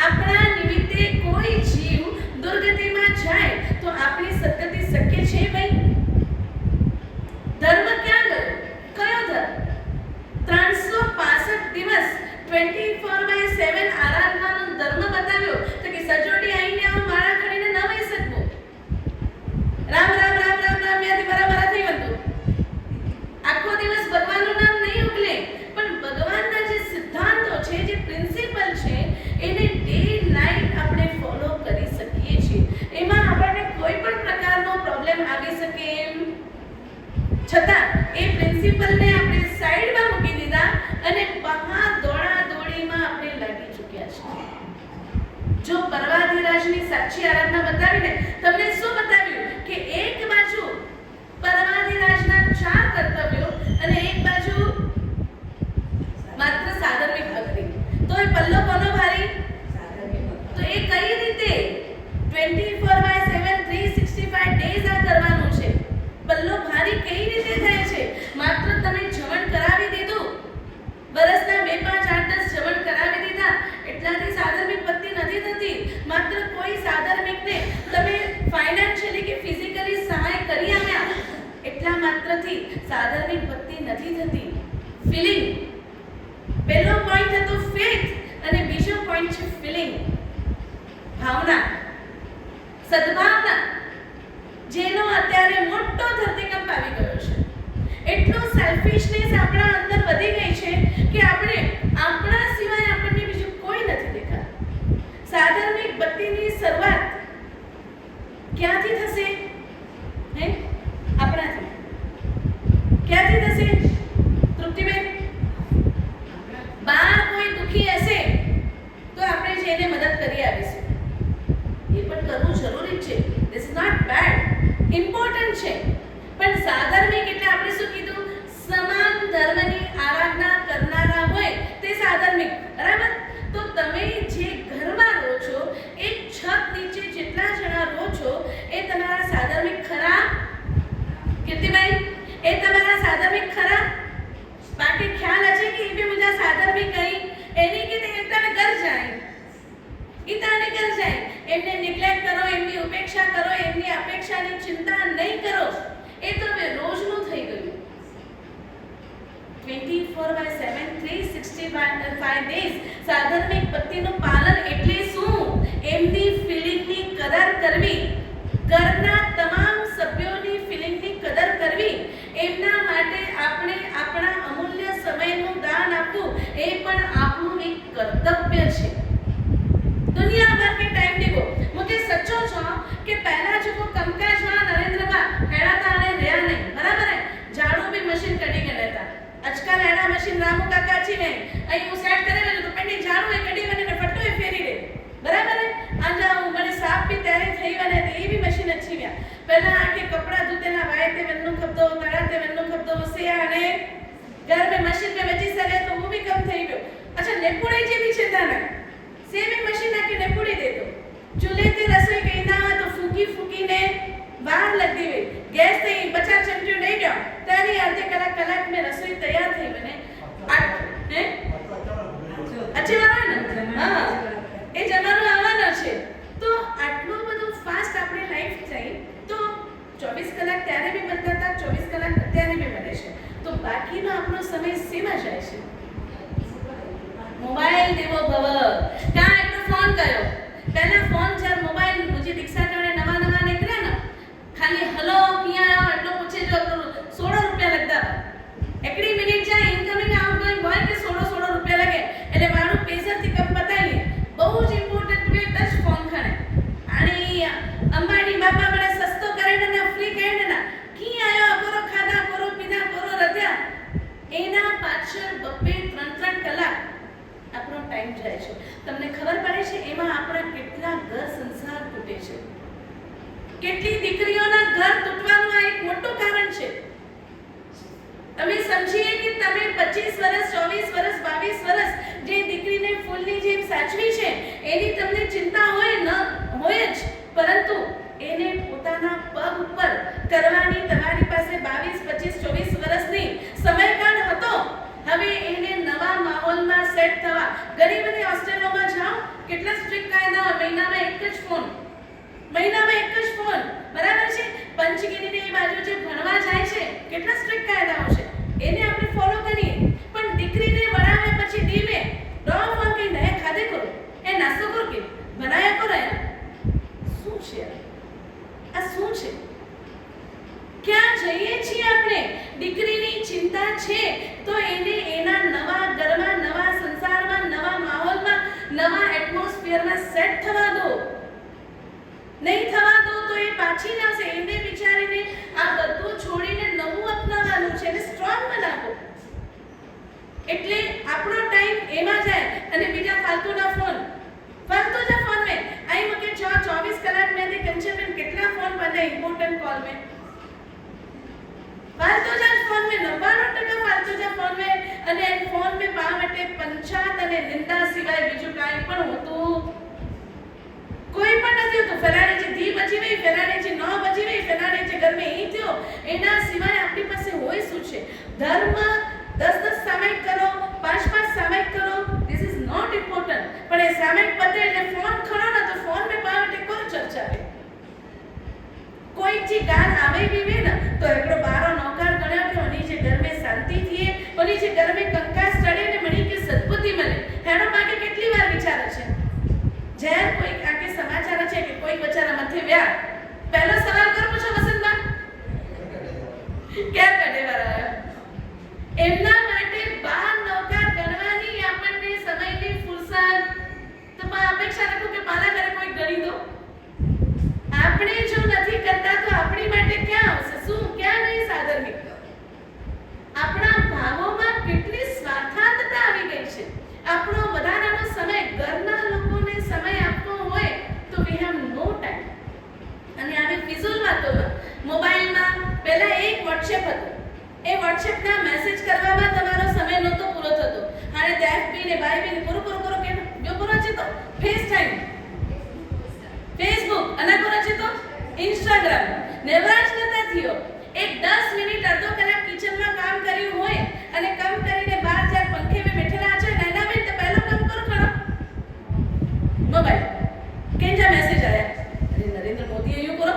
આપણા નિમિત્તે કોઈ જીવ દુર્ગતિમાં જાય તો આપણી સદગતિ શક્ય છે ભાઈ? ધર્મ ક્યાં ગયો? કયો ધર્મ? 365 દિવસ 24/7 આરાધનાનો ધર્મ બતાવ્યો તો કે સજોડી આઈને આવું માળા ખડીને ન વહી શકવું. રામ રામ રામ રામ રામ યાથી બરાબર થઈ વંતું આખો દિવસ ભગવાનનું નામ નહીં ઉગલે, પણ ભગવાનના જે સિદ્ધાંતો છે, જે પ્રિન્સિપલ છે એને ડે નાઇટ આપણે ફોલો કરી શકીએ છીએ. એમાં આપણને કોઈ પણ પ્રકારનો પ્રોબ્લેમ આવી શકે એમ છતાં એ પ્રિન્સિપલને આપણે સાઈડમાં મૂકી દીધા અને બહાર દોડીમાં આપણે લાગી ચૂક્યા છીએ. જો પરવાધિરાજની સાક્ષી આરાધના બતાવીને તમને શું બતાવ્યું કે એક બાજુ પરવાધિરાજના 4 કર્તવ્યો અને એક બાજુ માત્ર સાધર્મિક ભક્તિ. તો એ પલ્લો કોનો ભારી? તો એ કઈ રીતે 24/7 365 ડેઝ આ કરવાનું છે? પલ્લો ભારી કઈ રીતે થાય છે? માત્ર તમે જમણ કરાવી દીધું, વર્ષના 2, 5, 8, 10 જમણ કરાવી દીધા એટલાથી સાધર્મિક ભક્તિ નથી થતી. માત્ર કોઈ સાધર્મિકને તમે ફાઇનાન્શિયલી કે ફિઝિકલી સહાય કરી આપ્યા એટલા માત્રથી સાધર્મિક ભક્તિ નથી થતી. ફીલિંગ પહેલો પોઈન્ટ હતો ફેથ અને બીજો પોઈન્ટ છે ફીલિંગ, ભાવના, સદભાવના, જેનો અત્યારે મોટો ધરતીકંપ આવી ગયો છે. એટલો સેલ્ફિશનેસ આપણા અંદર વધી ગઈ છે કે આપણે આપણા સિવાય આપણને બીજું કોઈ નથી દેખાતું. સાધર્મિક ભક્તિની શરૂઆત ક્યાંથી થશે? આપણાથી. ક્યાંથી થશે તૃપ્તિબેન? બહાર કોઈ દુખી હશે તો આપણે જઈને મદદ કરી આવીશું. એ પણ કરવું જરૂરી છે. This is not bad, important છે. પણ સાધર્મિક એટલે આપણે શું કીધું? સમાન ધર્મની આરાધના કરનારા હોય તે સાધર્મિક. બરાબર? તો તમે જે ઘરમાં રહો છો, એક છત નીચે જેટલા જણા રહો છો એ તમારા સાધર્મિક ખરા? કીર્તિભાઈ, એ તમારા સાધર્મિક ખરા? બાકી ખ્યાલ હશે કે એ બી મુજા સાધર્મિક કઈ એની કે તે એકતાને ઘર જાય એમને નિગ્લેક્ટ કરો, એમની ઉપેક્ષા કરો, એમની અપેક્ષાની ચિંતા નહીં કરો. એ તો હવે રોજનું થઈ ગયું. 24/7 365 ડેઝ સાધર્મિક ભક્તિનું પાલન એટલે શું? એમની ફિલિંગની કદર કરવી, ઘરના તમામ સભ્યોની ફિલિંગની કદર કરવી, એમના માટે આપણે આપણા અમૂલ્ય સમયનું દાન આપવું એ પણ આપણું એક કર્તવ્ય છે. दुनिया भर के टाइम देखो मुझे सच्चो छो कि पहला जो कंकाज वाला नरेंद्र बा हेड़ा था ने रिया नहीं बराबर है. झाड़ू भी मशीन कटी के लेता આજકાલ એના મશીન રામુ કાકા છે ને અહીં હું સેટ કરી લેજો તો પેન્ડી ઝાડુ એ કઢી મને ફટો એ ફેરી દે બરાબર ને આજા હું મને સાફ બી ત્યારે થઈ વને તે એ બી મશીન અચ્છી વ્યા પહેલા આકે કપડા ધોતેના વાય તે વન્નો ખબદો તળા તે વન્નો ખબદો વસિયા અને घर में मशीन में बची सके तो वो भी कम થઈ ગયો अच्छा नेपुड़ी जी भी चिंता ना सेम ही मशीन आके नेपुड़ी दे दो चूल्हे पे रसोई कहीं ना हो तो फूकी फूकी ने बाहर लगी हुई गैस से 50 चमचो नहीं जाओ तारी आधे कलाक में रसोई तैयार થઈ बने हैं अच्छी बात है ना हां એ જમાનો આવવાનો છે તો આટલું બધું ફાસ્ટ આપણી લાઈફ થઈ તો 24 કલાક ત્યારે બી બનતા હતા 24 કલાક અત્યારે બી બને છે તો બાકીનો આપણો સમય સીમા જાય છે મોબાઈલ દેવો ભવ ક્યાં એટલો ફોન કર્યો પહેલા ફોન જ્યારે મોબાઈલ મુझे દીક્ષા ટાણે નવા નીકળ્યા ને ખાલી હલો ક્યાં આયો એટલો પૂછે જો તો 16 રૂપિયા લગતા એકડી મિનિટ જાય ઇનકમિંગ આઉટગોઈંગ હોય કે 16 રૂપિયા લાગે એટલે મારું પેસર થી કમ પતાઈ બહુ જ ઇમ્પોર્ટન્ટ વે ટચ ફોન ખણે અને અંબાણી બાપા મને સસ્તો કરીને ના ફ્રી કરીને ના કી આયો કરો ખાધા કરો પીધા કરો રધ્યા એના પાછળ બબ્બે 3 કલાક આપણો ટાઈમ જાય છે તમને ખબર પડે છે એમાં આપણા કેટલા ઘર સંસાર તૂટે છે કેટલી દીકરીઓના ઘર તૂટવાનું આ એક મોટું કારણ છે તમે સમજીએ કે તમે 25 વર્ષ 24 વર્ષ 22 વર્ષ જે દીકરીને ફૂલની જેમ સાચવી છે એની તમને ચિંતા હોય ન હોય જ પરંતુ એને પોતાના પગ ઉપર કરવાની તમારી પાસે 22 25 24 વર્ષની સમયકાળ હતો હવે એને નવા માહોલમાં સેટ થવા ઘણી બધી હોસ્ટેલોમાં જાઓ કેટલા સ્ટ્રિક્ટ કાયદા મહિનામાં એક જ ફોન બરાબર છે પંચગીરીની એ બાજુ જે ભણવા જાય છે કેટલા સ્ટ્રિક્ટ કાયદાઓ છે એને આપણે ફોલો કરીએ પણ દીકરીને વળાવે પછી દીવે ડો ફોન કઈ નહે ખાધે કરો એ નાસ્તો કરો કે બનાયા કરો શું છે આ શું છે ક્યાં જઈએ છીએ આપણે દીકરીની ચિંતા છે તો એને એના નવા ઘરમાં નવા સંસારમાં નવા માહોલમાં નવા એટમોસ્ફિયરમાં સેટ થવા દો નહીં થવા દો તો એ પાછી જ આવશે એને વિચારીને આ બધું છોડીને નવું અપનાવવાનું છે અને સ્ટ્રોંગ બનાવો એટલે આપણો ટાઈમ એમાં જાય અને બીજા ફાલતુના ફોન में आई मुके 24 कलाक में दे कंचन में कितना फोन बने इंपॉर्टेंट कॉल में फालतू जा फोन में 99% फालतू जा फोन में અને ફોન में પા માટે પંચાત અને નિંદા સિવાય બીજું કાઈ પણ હોતું કોઈ પણ નથી હોતું ફલાણે જે ધી બચી ગઈ ફલાણે જે 9 બચી ગઈ ફલાણે જે ઘર में ઈ થયો એના સિવાય આપણી પાસે હોય શું છે ધર્મ 10 સામાયિક કરો 5 સામાયિક કરો ધીસ ઇઝ નોટ ઇમ્પોર્ટન્ટ પણ એ સામાયિક પતે એટલે ફોન ખરો ના તો ફોન में પા માટે કોણ ચર્ચા है कोई जी गाल आवे भी वे ना तो एकड़ो बारो नौकर गण्या के ओनी जे घर में शांति थिए ओनी जे घर में कंकास चढ़े ने मणी के सद्बुद्धि मले हेडो माके કેટલી વાર વિચારે છે જ્યારે કોઈ આકે સમાચાર છે કે કોઈ બચારા મથે વ્યા પહેલો સવાલ કર પૂછો વસંતબા क्या करे वाला એમના માટે બહાર નૌકર ગણવાની આપણને સમયની ફુરસત તો અપેક્ષા રાખો કે પાલા કરે કોઈ ગણી દો આપણે જો નથી કરતા તો આપણી માટે ક્યાં આવશે શું ક્યાં નહીં સાધર્મિક આપણા ભાવોમાં કેટલી સ્વાર્થાંતતા આવી ગઈ છે આપણો વધારાનો સમય ઘરના લોકોને સમય આપવો હોય તો વી હેવ નો ટાઈમ અને આવી ફિઝુલ વાતોમાં મોબાઈલમાં પહેલા એક WhatsApp હતો એ WhatsAppના મેસેજ કરવામાં તમારો સમય નહોતો પૂરો થતો હારે એફબી ને બાયબી ને પૂરો કે જો પૂરો છે તો FaceTime फेसबुक अना कोना छे तो इंस्टाग्राम नेवराज नता थियो एक 10 मिनिट अर्धो कलाक किचन में काम કર્યું હોય અને કામ કરીને બહાર જાય પંખે में બેઠેલા છે નાના બેન તો પહેલો કામ કરો ખરો મોબાઈલ કેંજા મેસેજ આયા અરે નરેન્દ્ર મોદી આયો કરો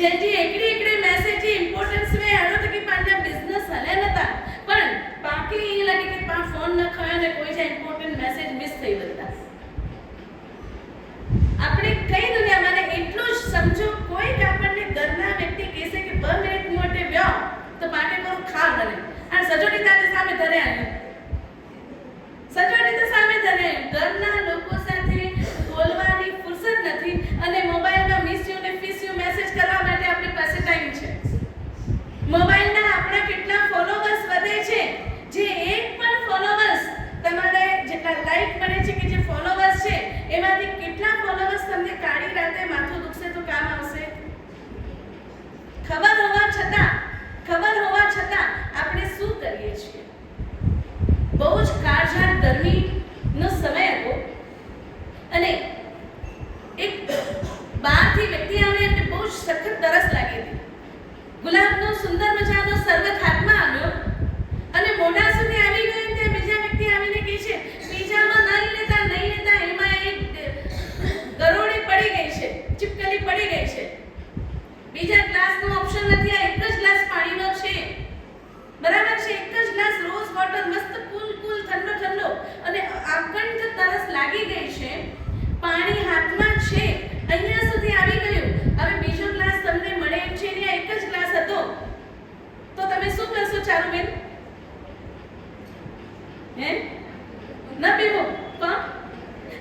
જેજી એકડી મેસેજ ઇમ્પોર્ટન્સ મે આનો તો કે પાંજા બિઝનેસ હલે નતા પણ બાકી એ લાગે કે પા ફોન ન ખયો ને કોઈ જે ઇમ્પોર્ટન્ટ મેસેજ મિસ થઈ વતા આપણે કઈ દુનિયામાં ને એટલું જ સમજો કોઈ આપણને ઘરના વ્યક્તિ કહેશે કે 2 મિનિટ માટે વ્યો તો માટે કરો ખા મને આ સજોડી તારે સામે ધરે આવ્યો સજોડી તો સામે ધરે ઘરના લોકો સાથે બોલવાની ફુરસત નથી અને મોબાઈલમાં મિસ યુ ને ફિસ યુ મેસેજ કરવા માટે આપણી પાસે ટાઈમ છે મોબાઈલના આપણા કેટલા ફોલોવર્સ વધે છે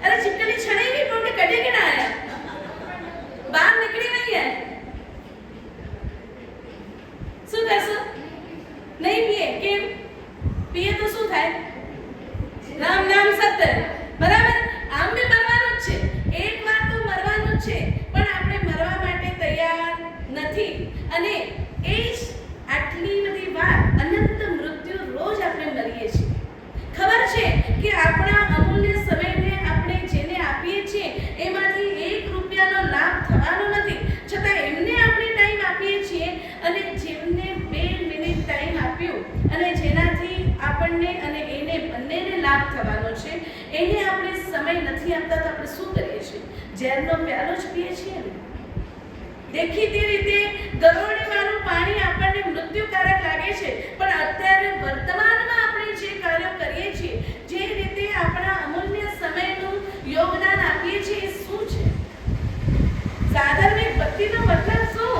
अरे चिपकली छड़े भी पण के कटे के ना आया बाहर निकली नहीं है શું કરશો નહીં પીએ કેમ પીએ તો શું થાય રામ નામ સત્ય બરાબર આમ બી મરવાનું જ છે એક વાર તો મરવાનું જ છે પણ આપણે મરવા માટે તૈયાર નથી અને એ જ આટલી બધી વાર અનંત મૃત્યુ રોજ આપણે મરીએ છીએ ખબર છે કે આપણા અમૂલ્ય સમયને આપણે જેને આપીએ છીએ એમાંથી 1 રૂપિયાનો લાભ થવાનો નથી છતાં એમને આપણે ટાઈમ આપીએ છીએ અને જેમને 2 મિનિટ ટાઈમ આપ્યો અને જેનાથી આપણને અને એને બંનેને લાભ થવાનો છે એને આપણે સમય નથી આપતા તો આપણે શું કરીએ છીએ ઝેરનો પ્યાલો જ પીએ છીએ ને દેખીતી રીતે ગરોળીવાળું પાણી આપણને મૃત્યુકારક લાગે છે પણ અત્યારે વર્તમાનમાં આપણે જે કાર્યો કરીએ છીએ જે રીતે આપણા અમૂલ્ય સમયનું યોગદાન આપીએ છીએ એ શું છે સાધારણ ભક્તિનો મતલબ શું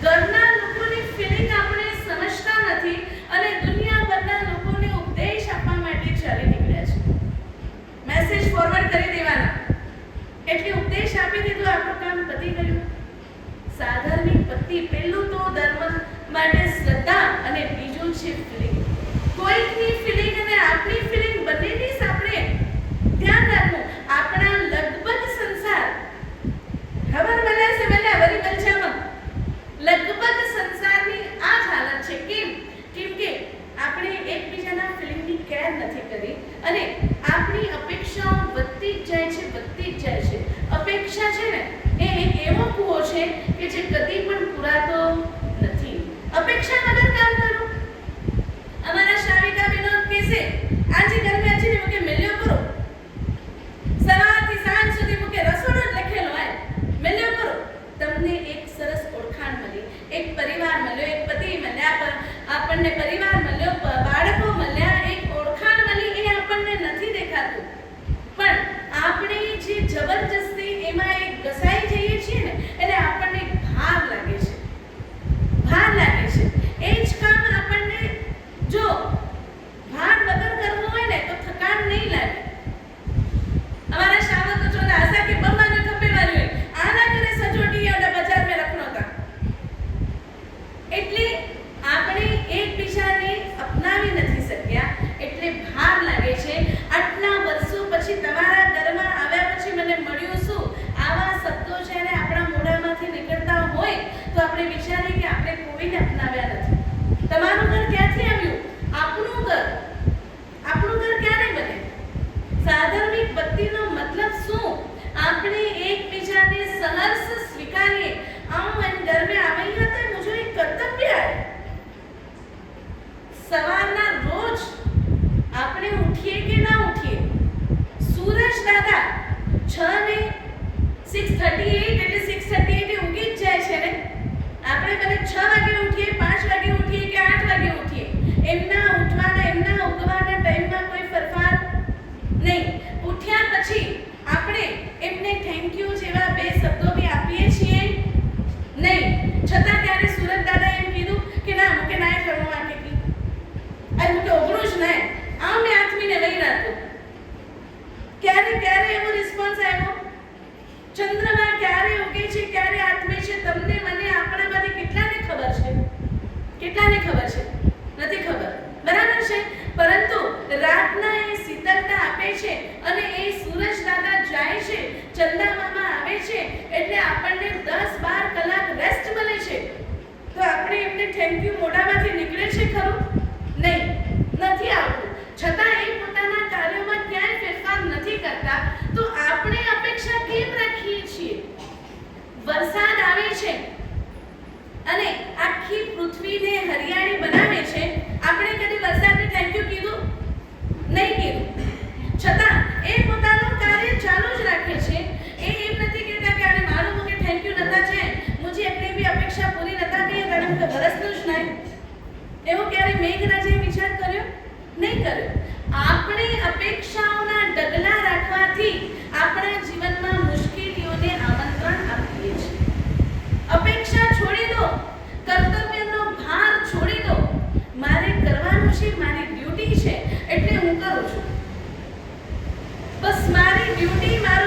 ઘરના લોકોની ફિલિંગ આપણે સમજતા નથી અને દુનિયાભરના લોકોને ઉપદેશ આપવા માટે ચાલી નીકળ્યા છે મેસેજ ફોરવર્ડ કરી દેવાના એટલે ઉપદેશ આપી દીધો આપણું કામ પતી ગયું સાધારણ ભક્તિ પહેલું તો ધર્મ માટે શ્રદ્ધા અને બીજું છે ફિલિંગ કોઈકની ફિલિંગ અને આપણી ફિલિંગ બંનેની આપણે ધ્યાન રાખવું આપણા લગભગ સંસાર ખબર મળે છે મેલે વરી બલછામાં લગભગ સંસારની આ જ હાલત છે કેમ કે આપણે એકબીજાના ફિલિંગની કેર નથી કરી અને આપણી અપેક્ષાઓ વધતી જ જાય છે અપેક્ષા છે ને એ એક એવો કૂવો છે કે જે કદી પણ પૂરાતો નથી અપેક્ષા વગર કામ કરો અમારા શ્રાવિકા વિનોદ કહેશે આજે ઘર में अच्छी मुके मिल्यो करो સવારથી સાંજ સુધી મુકે રસોડો જ લખેલો હોય મિલ્યો કરો તમને એક સરસ ઓળખાણ મળી એક પરિવાર મળ્યો એક પતિ મળ્યા પર આપણને પરિવાર મળ્યો બાળકો મળ્યા એક ઓળખાણ મળી એ આપણને નથી દેખાતું પણ આપણે જે જબરજસ્તી એમાં એક ઘસાઈ જઈએ છીએ ને એટલે આપણને ભાર લાગે છે એ જ કામ આપણને જો ભાર વગર કરવું હોય ને તો થકાન નહીં લાગે हमारा शावक जो आशा के बम्मा ने खपे वाली हुई आना करे सजोटी और बाजार में रखनो था એટલે આપણે એકબીજાને અપનાવી નથી શક્યા એટલે ભાર લાગે છે આટલા વર્ષો પછી તમારા ઘરમાં આવ્યા પછી મને મળ્યું શું આવા શબ્દો જ્યારે આપણા મોઢામાંથી નીકળતા હોય તો આપણે વિચારીએ કે આપણે કોઈને અપનાવ્યા નથી તમારું ઘર ક્યાંથી આવ્યું આપણું ઘર ક્યારે બને સાધાર્મિક ભક્તિનો મતલબ શું આપણે એકબીજાને सहर्ष स्वीकारिए आओ मन घर में आवे ही तो मुझे एक कर्तव्य है सवारना रोज આપણે ઉઠીએ કે ના ઉઠીએ સૂરજ દાદા 6 ને 6:38 એટલે 6:38 ઉગી જ જાય છે ને આપણે ભલે 6 વાગે ઉઠીએ 5 વાગે ઉઠીએ કે 8 વાગે ઉઠીએ એમના ઉઠવાના એમના ઉગવાના ટાઈમમાં કોઈ ફેરફાર નહીં ઉઠ્યા પછી આપણે એમને થેન્ક યુ જેવા બે શબ્દો બી આપીએ છીએ નહીં છતાં ત્યારે સુરત દાદા એમ કીધું કે ના મુકે નાય કરવા માટે કી અરે મુકે ઓગણું જ નહીં આ મેં આત્મીને વહી રાખ્યું ક્યારે એવો રિસ્પોન્સ આવ્યો ચંદ્રમા ક્યારે ઉગે છે ક્યારે આત્મે છે તમને મને આપણામાંથી કેટલાને ખબર છે નથી ખબર બરાબર છે પરંતુ રાતના એ શીતળતા આપે છે અને એ સૂરજ દાદા જાય છે ચંદા મામા આવે છે એટલે આપણને 10-12 કલાક રેસ્ટ મળે છે તો આપણે એમને થેન્ક યુ મોઢામાંથી નીકળે છે ખરું નહીં નથી આવતું છતાં એ પોતાના કાર્યોમાં ક્યાંય ફેરફાર નથી કરતા તો આપણે અપેક્ષા કેમ રાખીએ છીએ વરસાદ આવે છે અને આખી પૃથ્વીને હરિયાળી બનાવે છે આપણે કદી વરસાદને થેન્ક યુ કીધું નહીં કીધું છતાં એ પોતાનું કાર્ય ચાલુ જ રાખે છે એ એમ નથી કહેતા કે આને મારું મુકે થેન્ક યુ નતા છે મુझे अपनी भी अपेक्षा पूरी नता की कारण मुझे बरसનું જ નહીં એવો ક્યારે મેઘરાજાએ વિચાર કર્યો નહીં કર્યો આપણે અપેક્ષાઓના ડગલા રાખવાથી આપણા જીવનમાં મુશ્કેલીઓને આમંત્રણ આપીએ છીએ અપેક્ષા છોડી દો કર્તવ્યનો ભાર છોડી દો મારે કરવાનું છે મારી ડ્યુટી છે એટલે હું કરું છું બસ મારી ડ્યુટી મારું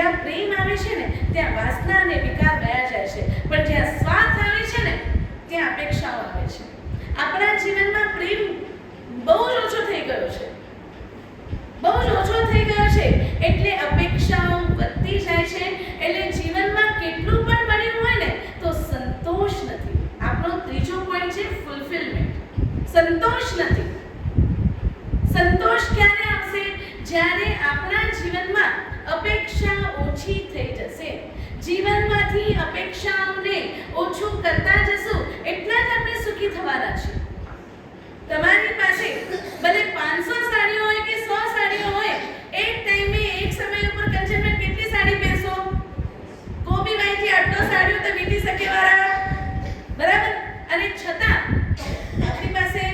જ્યાં પ્રેમ આવે છે ને ત્યાં વાસના અને વિકાર વયા જાય છે, પણ જ્યાં સ્વાર્થ આવે છે ને ત્યાં અપેક્ષાઓ આવે છે. આપણા જીવનમાં પ્રેમ બહુ જ ઓછો થઈ ગયો છે, બહુ જ ઓછો થઈ ગયો છે, એટલે અપેક્ષાઓ વધતી જાય છે. એટલે જીવનમાં કેટલું પણ મળ્યું હોય ને તો સંતોષ નથી. આપણો ત્રીજો પોઈન્ટ છે ફૂલફિલમેન્ટ. સંતોષ નથી. સંતોષ ક્યારે આવશે? જ્યારે આપણા જીવનમાં અપેક્ષા ઓછી થઈ જશે. જીવનમાંથી અપેક્ષાઓને ઓછું કરતા જશું એટલા જ આપણે સુખી થવાના છે. તમારી પાસે ભલે 500 સાડીઓ હોય કે 100 સાડીઓ હોય, એક ટાઈમે એક સમય ઉપર કંચનબેન કેટલી સાડી પહેરશો? કોબીબાઈથી 8 સાડીઓ તો વીટી શકે વાળા, બરાબર? અને છતાં આપણી પાસે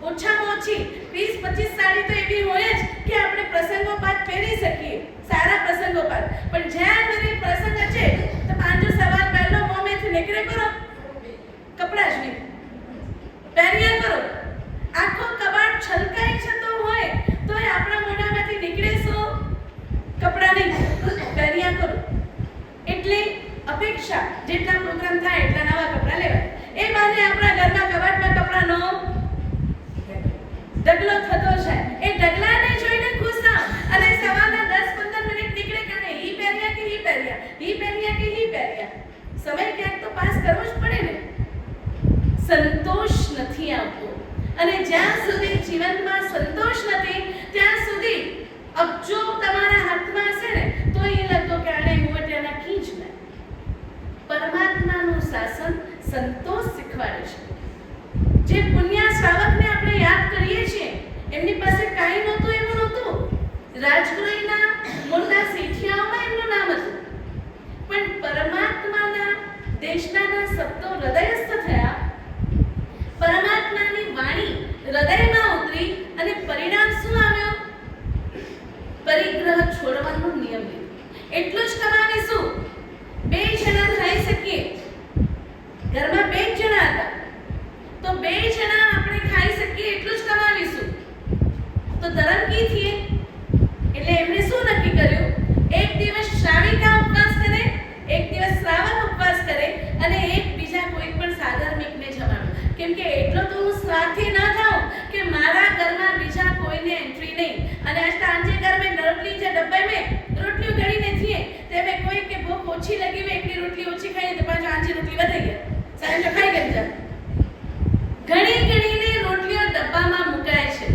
ઓછામાં ઓછી 20-25 સાડી તો એવી હોય જ કે આપણે પ્રસંગોપાત પહેરી શકીએ, સારા પ્રસંગોપાત. પણ જ્યાં મને પ્રસંગ છે તો પાંચો સવાલ પહેલો મોમેથી નીકળે કરો, કપડા જ નહીં પહેર્યા કરો. આખો કબાટ છલકાઈ જતો હોય તોય આપણા મોઢામાંથી નીકળે શું? કપડા નહીં પહેર્યા કરો. એટલે અપેક્ષા જેટલા પ્રોગ્રામ થાય એટલા નવા કપડા લેવાય. એ બાને આપણા ઘરમાં કબાટમાં કપડાનો ઢગલો થતો છે. એ ઢગલાને જોઈને ખુશ થાવ અને સવારના 10-15 મિનિટ નીકળે કે નહીં, ઈ પહેર્યા કે ઈ પહેર્યા, ઈ પહેર્યા કે ઈ પહેર્યા. સમય ક્યાંક તો પાસ કરવો જ પડે ને. સંતોષ નથી આવતો, અને જ્યાં સુધી જીવનમાં સંતોષ નથી ત્યાં સુધી અબજો તમારા હાથમાં હશે ને તો એ લગતો કે આને મુવટિયા નાખી જ નહીં. પરમાત્માનું શાસન સંતોષ શીખવાડે છે. જે પુણ્યા શ્રાવકને આપણે યાદ કરીએ છીએ, એમની પાસે કાંઈ નહોતું, એવું નહોતું. રાજગૃહના મોટા શેઠિયાઓમાં એમનું નામ હતું, પણ પરમાત્માના દેશનાના શબ્દો હૃદયસ્થ થયા, પરમાત્માની વાણી હૃદયમાં ઉતરી, અને પરિણામ શું આવ્યો? પરિગ્રહ છોડવાનો નિયમ લીધો. એટલું જ કમાવીશું. 2 જણા થઈ શકીએ, ઘરમાં 2 જણા હતા તો 2 જણા આપણે ખાઈ શકીએ એટલું જ કમાવીશું. તો ધર્મ કી થઈએ. એટલે એમણે શું નક્કી કર્યું? એક દિવસ શ્રાવિકા ઉપવાસ કરે, એક દિવસ શ્રાવક ઉપવાસ કરે, અને એક બીજા કોઈ પણ સાધર્મિકને જમાડો. કેમ કે એટલો તો હું સ્વાર્થી ન થાઉં કે મારા ઘરમાં બીજા કોઈને એન્ટ્રી નહીં. અને આજ તાંજે ઘર में रोटली जे डब्बे में रोटली घड़ी नहीं थी ते में कोई के भूख ओછી लगी वे एकली रोटली ओછી ખાઈ તો પાછો આંજી રોટલી વધી ગઈ, સાહેબ જો ખાઈ ગઈ. ઘણી ઘણીને રોટલીઓ ડબ્બામાં મુકાય છે.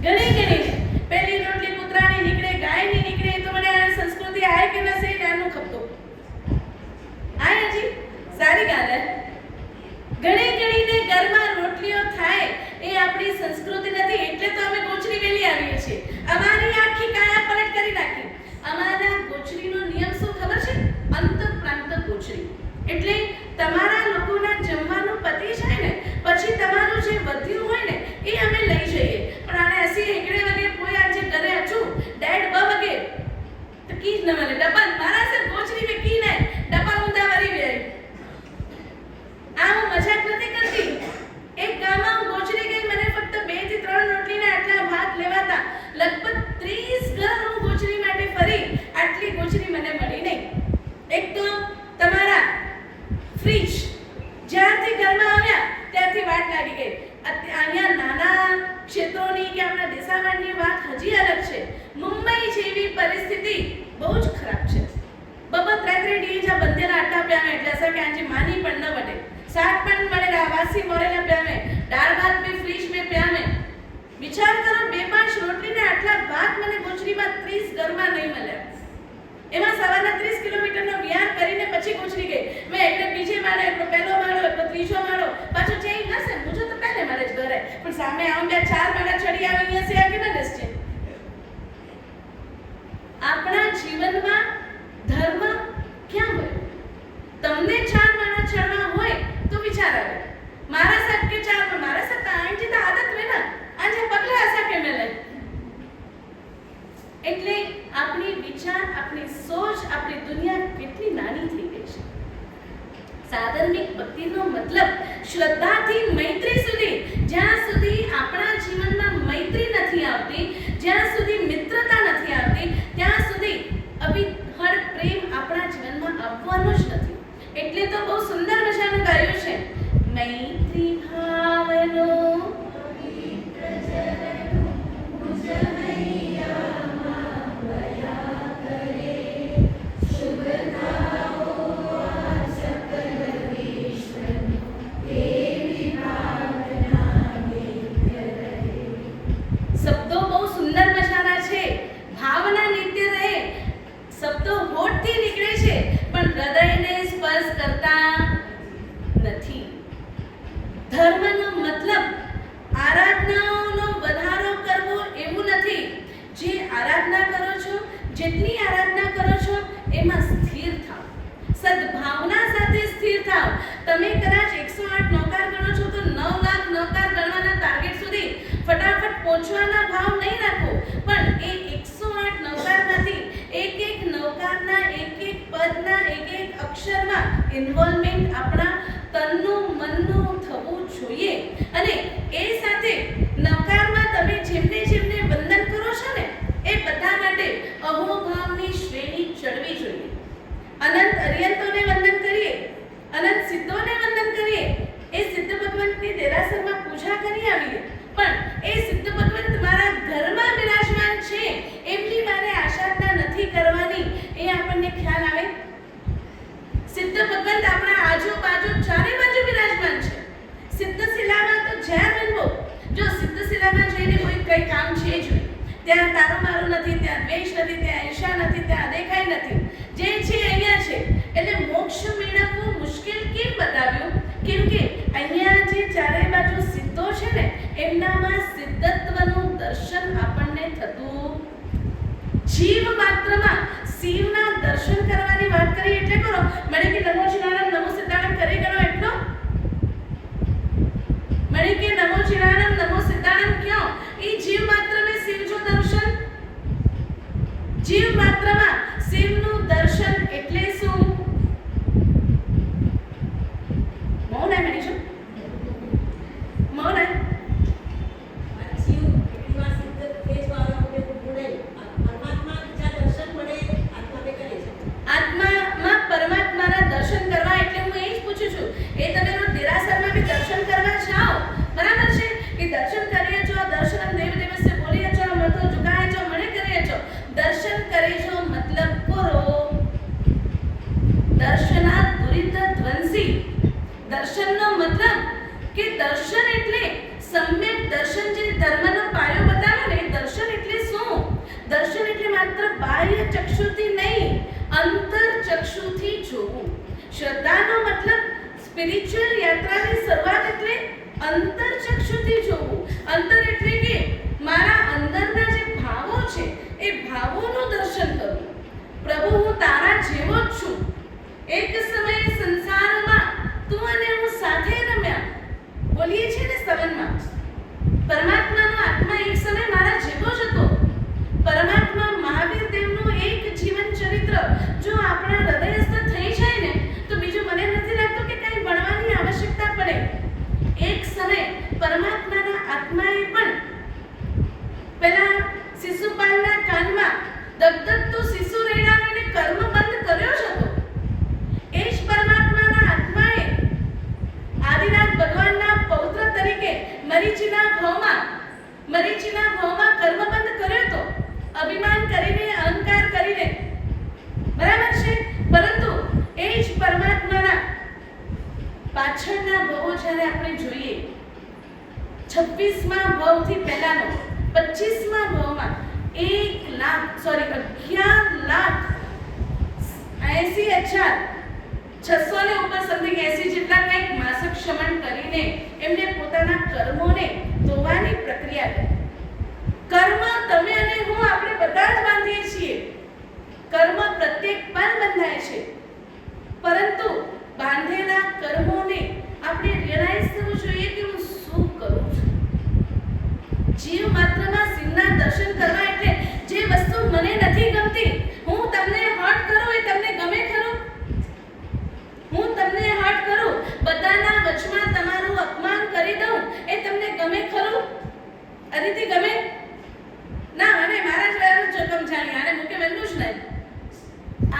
ઘણી ઘણીને પહેલી રોટલી કૂતરાની નીકળે, ગાયની નીકળે. તો મને આ સંસ્કૃતિ આય કે ન સે ત્યારનું ખપતો આય હજી સારી ગાલ હે. ઘણી ઘણીને ઘરમાં રોટલીઓ થાય એ આપણી સંસ્કૃતિ નથી. એટલે તો અમે ગોચરી વેલી આવીએ છીએ. અમારી આખી કાયા પલટ કરી નાખી. અમારા ગોચરીનો નિયમ શું ખબર છે? અંત પ્રાંત ગોચરી. એટલે તમારા લોકોના જમવાનું પતી જાય ને પછી તમારું જે વધ્યું હોય ને એ અમે લઈ જઈએ. પણ આને એસી એકડે વગે કોઈ આજે ઘરે અચું ડેડ બ વગે તો કી જ ન મળે. ડબ્બા મારા સે ગોચરી મે કી નહીં, ડબ્બા ઊંધા વરી વે. આ હું મજાક નથી કરતી. એક ગામમાં હું ગોચરી ગઈ, મને ફક્ત 2 થી 3 રોટલીના આટલા ભાત લેવાતા. લગભગ 30 ઘર હું ગોચરી માટે ફરી, આટલી ગોચરી મને મળી નહીં. એક તો તમારા ફ્રીજ જ્યારથી ઘરમાં આવ્યા ત્યારથી વાટ લાગી ગઈ. અહીંયા નાના ક્ષેત્રોની કે આપણા દેશાવાળની વાત હજી અલગ છે. મુંબઈ જેવી પરિસ્થિતિ બહુ જ ખરાબ છે. બબત રાત્રે ડી જા બંધેલા આટા પ્યામે એટલે અસર કે આજે માની પણ ન વડે, શાક પણ મળેલા વાસી મોરેલા પ્યામે, દાળ ભાત બી ફ્રીજ में પ્યામે. વિચાર કરો 2-5 રોટલીને આટલા ભાત મને ગોચરીમાં 30 ઘરમાં નહીં મળ્યા. એમાં સવારના 30 કિલોમીટરનો વિહાર કરીને પછી ગોચરી ગઈ. મેં એટલે બીજે માળે, એટલો પહેલો માળો, એટલો ત્રીજો માળો, પાછો ચેઈ હશે મુજો તો પહેલે મારે જ ઘરે, પણ સામે આવું 4 માળા ચડી આવી અહીંયા સે આગે ના દસ છે. આપણા જીવનમાં ધર્મ ક્યાં હોય? તમને 4 માળા ચડવા હોય તો વિચાર આવે મારા સાથ કે 4 પર મારા સાથ આંજી તો આદત વે ના આજે પગલા આસા કે મેલે. એટલે આપણી વિચાર, આપણી સોચ, આપણી દુનિયા કેટલી નાની થઈ ગઈ છે. સાધર્મિક ભક્તિનો મતલબ શ્રદ્ધાથી મૈત્રી સુધી. જ્યાં સુધી આપણા જીવનમાં મૈત્રી નથી આવતી, જ્યાં સુધી મિત્રતા નથી આવતી, ત્યાં સુધી આરાધના કરો છો, જેટલી આરાધના કરો છો એમાં સ્થિર થાઓ, સદભાવના સાથે સ્થિર થાઓ. તમે કદાચ 108 નોકાર ગણો છો તો 9 લાખ નોકાર ગણવાના ટાર્ગેટ સુધી ફટાફટ પહોંચવાના ભાવ નહીં રાખો, પણ એ 108 નોકારમાંથી એક એક નોકારના એક એક પદના એક એક અક્ષરમાં ઇન્વોલ્વમેન્ટ આપણા તનનું મનનું થવું જોઈએ. અને એ સાથે નકારમાં તમે જેમને જેમને વંદન કરો છો ને એ બધા માટે અહોભાવની શ્રેણી ચડવી જોઈએ. અનંત અર્યંતોને વંદન કરીએ, અનંત સિદ્ધોને વંદન કરીએ, એ સિદ્ધ ભગવંતની દેરાસરમાં પૂજા કરી આવીએ, પણ એ સિદ્ધ ભગવંત મારા ઘરમાં બિરાજમાન છે એમની મારે આશાધના નથી કરવાની, એ આપણને ખ્યાલ આવે. સિદ્ધ ભગવંત આપણા આજુબાજુ ચારે બાજુ બિરાજમાન છે. સિદ્ધ શિલામાં તો જ્યાં બનવો, જો સિદ્ધ શિલામાં જઈને કોઈ કઈ કામ છે જ નહીં, ત્યાં તારું મારું નથી, ત્યાં દ્વેષ નથી, ત્યાં ઈર્ષા નથી, ત્યાં દેખાય નથી, જે છે અહીંયા છે. એટલે મોક્ષ મેળવવું મુશ્કેલ કેમ બતાવ્યું? કેમ કે અહીંયા જે ચારે બાજુ સિદ્ધો છે ને એમનામાં સિદ્ધત્વનું દર્શન આપણને થતું. જીવ માત્રમાં શિવના દર્શન કરવાની વાત કરી એટલે કરો મને કે નમો શિવાનંદ નમો સિદ્ધાનંદ કરી ગયો એટલો મને કે નમો શિવાનંદ નમો સિદ્ધાનંદ ક્यों? એ જીવ માત્ર में शिव जो दर्शन, જીવ માત્રમાં શિવનું દર્શન એટલે શું? મૌન હે મનીષા, મૌન હે. જીવ એટલા સિદ્ધ તેજ વાળા હોય તો ગુણે પરમાત્મા બીજા દર્શન મળે આત્માને કરે છે. આત્મામાં પરમાત્માના દર્શન કરવા એટલે હું એ જ પૂછું છું, એ તમે રોજ દેરાસરમાં બી દર્શન કરવા જાઓ, બરાબર છે? કે દર્શન કરીએ છો, દર્શનમ દેવ દેવસ્ય બોલીએ છો, મતો જુગાએ છો, મને કરીએ છો, દર્શન કરે છો મતલબ કરો દર્શના દુરિત ધ્વંસી. દર્શનનો મતલબ કે દર્શન એટલે સમ્યક દર્શન, જે ધર્મનો પાયો બતાવ્યો ને, દર્શન એટલે શું? દર્શન એટલે માત્ર બાહ્ય ચક્ષુથી નહીં, અંતર ચક્ષુથી જોવું. શ્રદ્ધાનો મતલબ સ્પિરિચ્યુઅલ યાત્રાની શરૂઆત એટલે અંતર ચક્ષુથી જોવું. અંતર એટલે કે મારા અંદરના જે ભાવો છે એ ભાવોનું દર્શન કરવું. પ્રભુ હું તારા જેવો જ છું. એક સમયે સંસારમાં તું અને હું સાથે રમ્યા, બોલીએ છીએ ને સ્તવનમાં. પરમાત્માનો આત્મા એક સમય મારા જેવો જ હતો. પરમાત્મા મહાવીર દેવનું એક જીવન ચરિત્ર જો આપણા હૃદયસ્થ થઈ જાય ને તો બીજું મને નથી લાગતું કે કંઈ ભણવાની આવશ્યકતા પડે. એક સમય પરમાત્માના આત્માએ પણ પેલા શિશુપાલના કાનમાં દગદગતું શિશુ રેડાવીને કર્મ બંધ કર્યો જ હતો. એ જ પરમાત્માના આત્માએ આદિનાથ ભગવાનના પૌત્ર તરીકે મરીચીના ભાવમાં કર્મબંધ કર્યો હતો, અભિમાન કરીને, અહંકાર કરીને, બરાબર છે? પરંતુ એ જ પરમાત્માના પાછળના ભાવો જ્યારે આપણે જોઈએ, 26મા ભાવથી પહેલાનો 25મા ભાવમાં 11,80,600 ને ઉપર સમથિંગ 80 જેટલા કંઈક માસક શમન કરીને એમને પોતાના કર્મોને ધોવાની પ્રક્રિયા કરી. કર્મ તમે અને હું આપણે બધા જ બાંધીએ છીએ. કર્મ પ્રત્યેક પણ બંધાય છે, પરંતુ બાંધેલા કર્મોને આપણે રિયલાઇઝ કરવું જોઈએ કે હું શું કરું છું. જીવ માત્રમાં શિવના દર્શન કરવા એટલે જે વસ્તુ મને નથી ગમતી, હું તમને હર્ટ કરું એ તમને ગમે ખરું? હું તમને હર્ટ કરું, બધાના વચમાં તમારું અપમાન કરી દઉં, એ તમને ગમે ખરું? અદિતિ ગમે ના? અને મારા જ વાળું જોકમ જાણી આને મૂકે બનવું જ નહીં.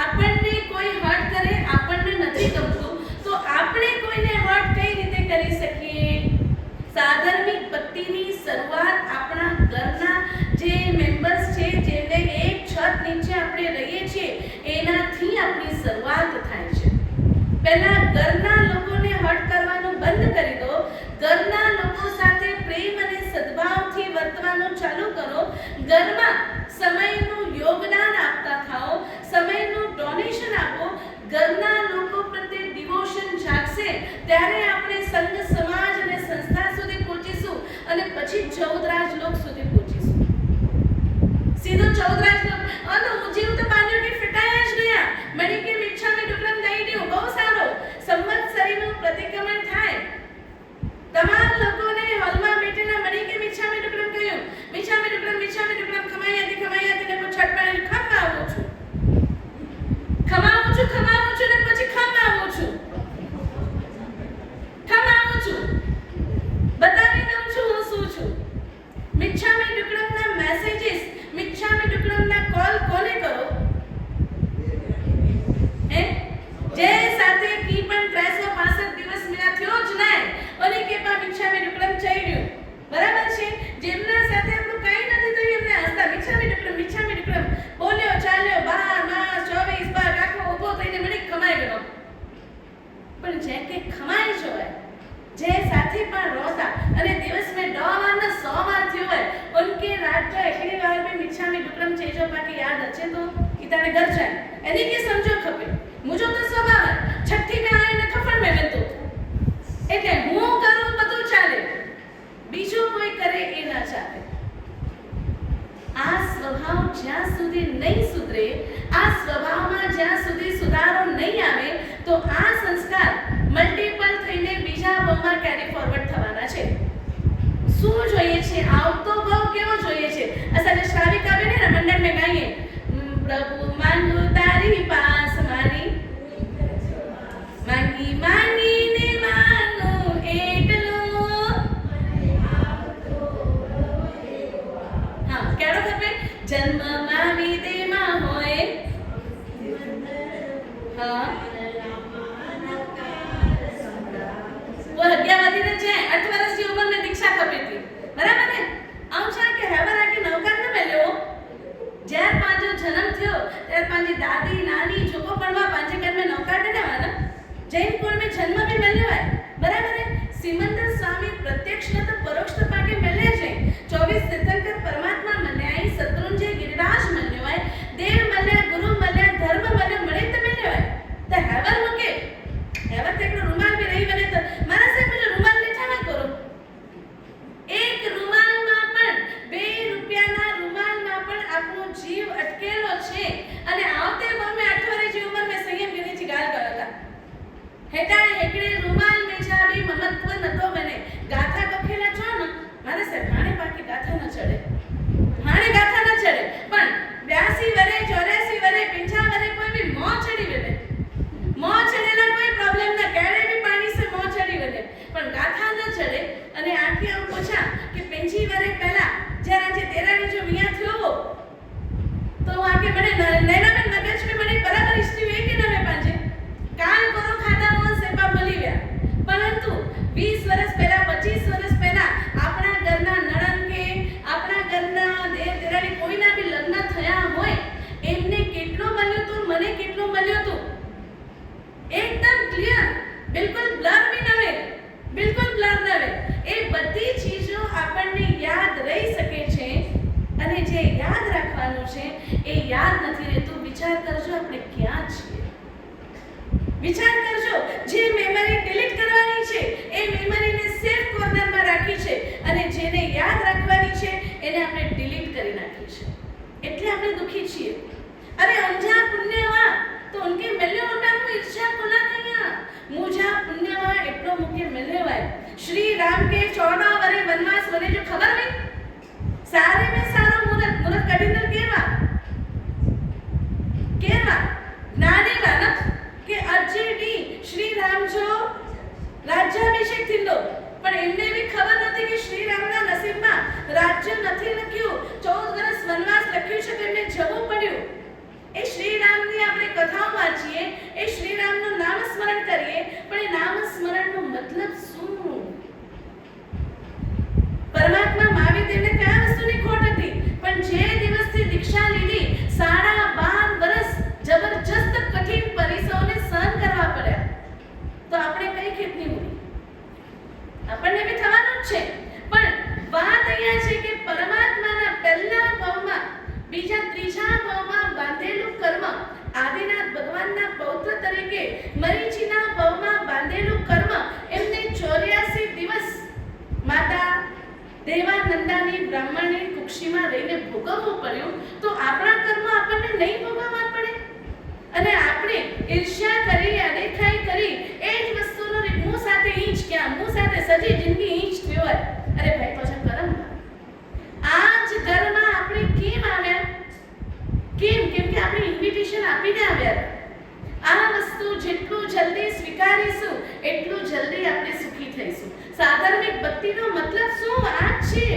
આપણને કોઈ હર્ટ કરે, આપણને નથી ગમતું, તો આપણે કોઈને હર્ટ કઈ રીતે કરી શકીએ? जो बाकी याद अच्छे तो इताने घर जाए एनी के समझो खपे मुझो तो स्वभाव है छठी में आए ने खफड़ में वेतो એટલે હું કરું બધું ચાલે બીજો કોઈ કરે એ ના ચાલે આ સ્વભાવ જ્યાં સુધી નહીં સુધરે આ સ્વભાવમાં જ્યાં સુધી સુધારો નહીં આવે તો આ સંસ્કાર મલ્ટીપલ થઈને બીજા ભાવમાં કેરી ફોરવર્ડ થવાના છે શું જોઈએ છે આવતો ભાવ કેવો જોઈએ છે અસલે શ્રાવિકા બેને મંડળ में ગાઈએ પ્રભુ માંગુ તારી પાસ મારી માંગી માંગીને માંગુ એટલું હા કેડો ખપે જન્મમાં વિદેમાં હોય હા वो अज्ञावादी ने जे 8 वर्ष की उम्र में दीक्षा खपी थी बराबर ने आम छा के हेवर आके नौकर न मिल्यो ज्यार पांचो जन्म थयो त्यार पांजी दादी नानी जोको पणवा पांजे घर में नौकर ने वाना जैन कुल में जन्म भी मिल्यो है बराबर है सिमंदर स्वामी प्रत्यक्ष न तो परोक्ष तो पाके मिले छे 24 तीर्थंकर परमात्मा मन्याई शत्रुंजय गिरिराज मन्यो है देव मन्या गुरु मन्या धर्म मन्या मळे त मिल्यो है तो हेवर मुके हेवर तेकड़ो रुमाल भी रही बने तो मारा से मुझे रुमाल लेठा ना करो एक रुमाल માં પણ 2 રૂપિયાના रुमाल માં પણ આપણો જીવ અટકેલો છે અને આવતે ભામે 8 વર્ષની ઉંમરમાં સંયમ વિનીची ગાલ કરતા હેટા એકડે रुमाल में जावी મમત્વ નતો બને ગાથા કખેલા છો ને મારા સે ભાણે પાકી ગાથા ન ચડે ભાણે ગાથા ન ચડે પણ 82 વરે 84 વરે 50 વરે કોઈ भी મોં ચડી વેલે મોં ચડેલા કોઈ પ્રોબ્લેમ ના કેડે भी पानी से મોં ચડી વેલે પણ ગાથા ન ચડે અને આખી આમ પૂછા કે 50 વરે પહેલા જ્યારે આજે તેરાની જો મિયા થયો તો આકે મને નૈના में मगज में મને બરાબર હિસ્ટ્રી વે કે ના મે પાંજે કાલ કરો ખાધા હો સેપા બોલી ગયા પરંતુ 20 વર્ષ પહેલા 25 વર્ષ પહેલા આપણા ઘરના નણંદ કે આપણા ઘરના દેર તેરાની કોઈના भी લગ્ન થયા હોય એમને કેટલો મળ્યો તો મને કેટલો મળ્યો તો एकदम क्लियर बिल्कुल ब्लर भी न वे बिल्कुल ब्लर न वे ए बધી ચીજો આપણને યાદ રહી શકે છે અને જે યાદ રાખવાનું છે એ યાદ નથી રહેતું વિચાર કરજો આપણે ક્યાં છીએ વિચાર કરજો જે મેમરી ડિલીટ કરવાની છે એ મેમરીને સેફ કોર્નરમાં રાખી છે અને જેને યાદ રાખવાની છે એને આપણે ડિલીટ કરી નાખી છે એટલે આપણે દુખી છીએ અરે અંજા પુણ્યવા तो उनके मिलने उनमें हमको ईर्ष्या कोना नहीं है मुझा पुण्यवा एटलो मुके मिलने वाय श्री राम के 14 वरे वनवास वने जो खबर नहीं सारे में सारा मुरत कठिनर केवा ज्ञानी वाला के अजेडी श्री राम जो राज्याभिषेक थिलो पण एમને भी खबर નથી કે શ્રી રામના નસીબમાં રાજ્ય નથી લખ્યું 14 વર્ષ વનવાસ લખ્યું છે તેમને જવું પડ્યું એ શ્રી રામની આપણે કથાઓ વાંચીએ એ શ્રી રામનું નામ સ્મરણ કરીએ પણ એ નામ સ્મરણનો મતલબ શું પરમાત્મા મહાવીરને કયા વસ્તુની ખોટ હતી પણ જે દિવસથી દીક્ષા લીધી 12.5 વર્ષ જબરજસ્ત કઠિન પરિશ્રમોને સહન કરવા પડ્યા તો આપણે કઈ ખેતની મૂડી આપણને બી થવાનું જ છે પણ વાત અહીંયા છે કે પરમાત્માના પહેલા ભાવમાં બીજા ત્રીજા ભાવમાં બાંધેલું કર્મ આદિનાથ ભગવાનના પૌત્ર તરીકે મરીચીના ભાવમાં બાંધેલું કર્મ એમને 84 દિવસ માતા દેવાનંદાની બ્રાહ્મણની કુક્ષીમાં રહીને ભોગવવું પડ્યું તો આપણા કર્મ આપણને નહીં ભોગવવા પડે અને આપણે ઈર્ષ્યા કરી અદેખાઈ કરી એ જ વસ્તુનો મું સાથે ઈંચ ક્યાં મું સાથે સજી જિંદગી ઈંચ થયો હોય અરે ભાઈ તો કર્મ આ જ ઘરમાં આપણે કેમ આવ્યા કેમ કે આપણે ઇન્વિટેશન આપીને આવ્યા આ વસ્તુ જેટલું જલ્દી સ્વીકારીશું એટલું જલ્દી આપણે સુખી થઈશું સાધર્મિક ભક્તિનો મતલબ શું આ છે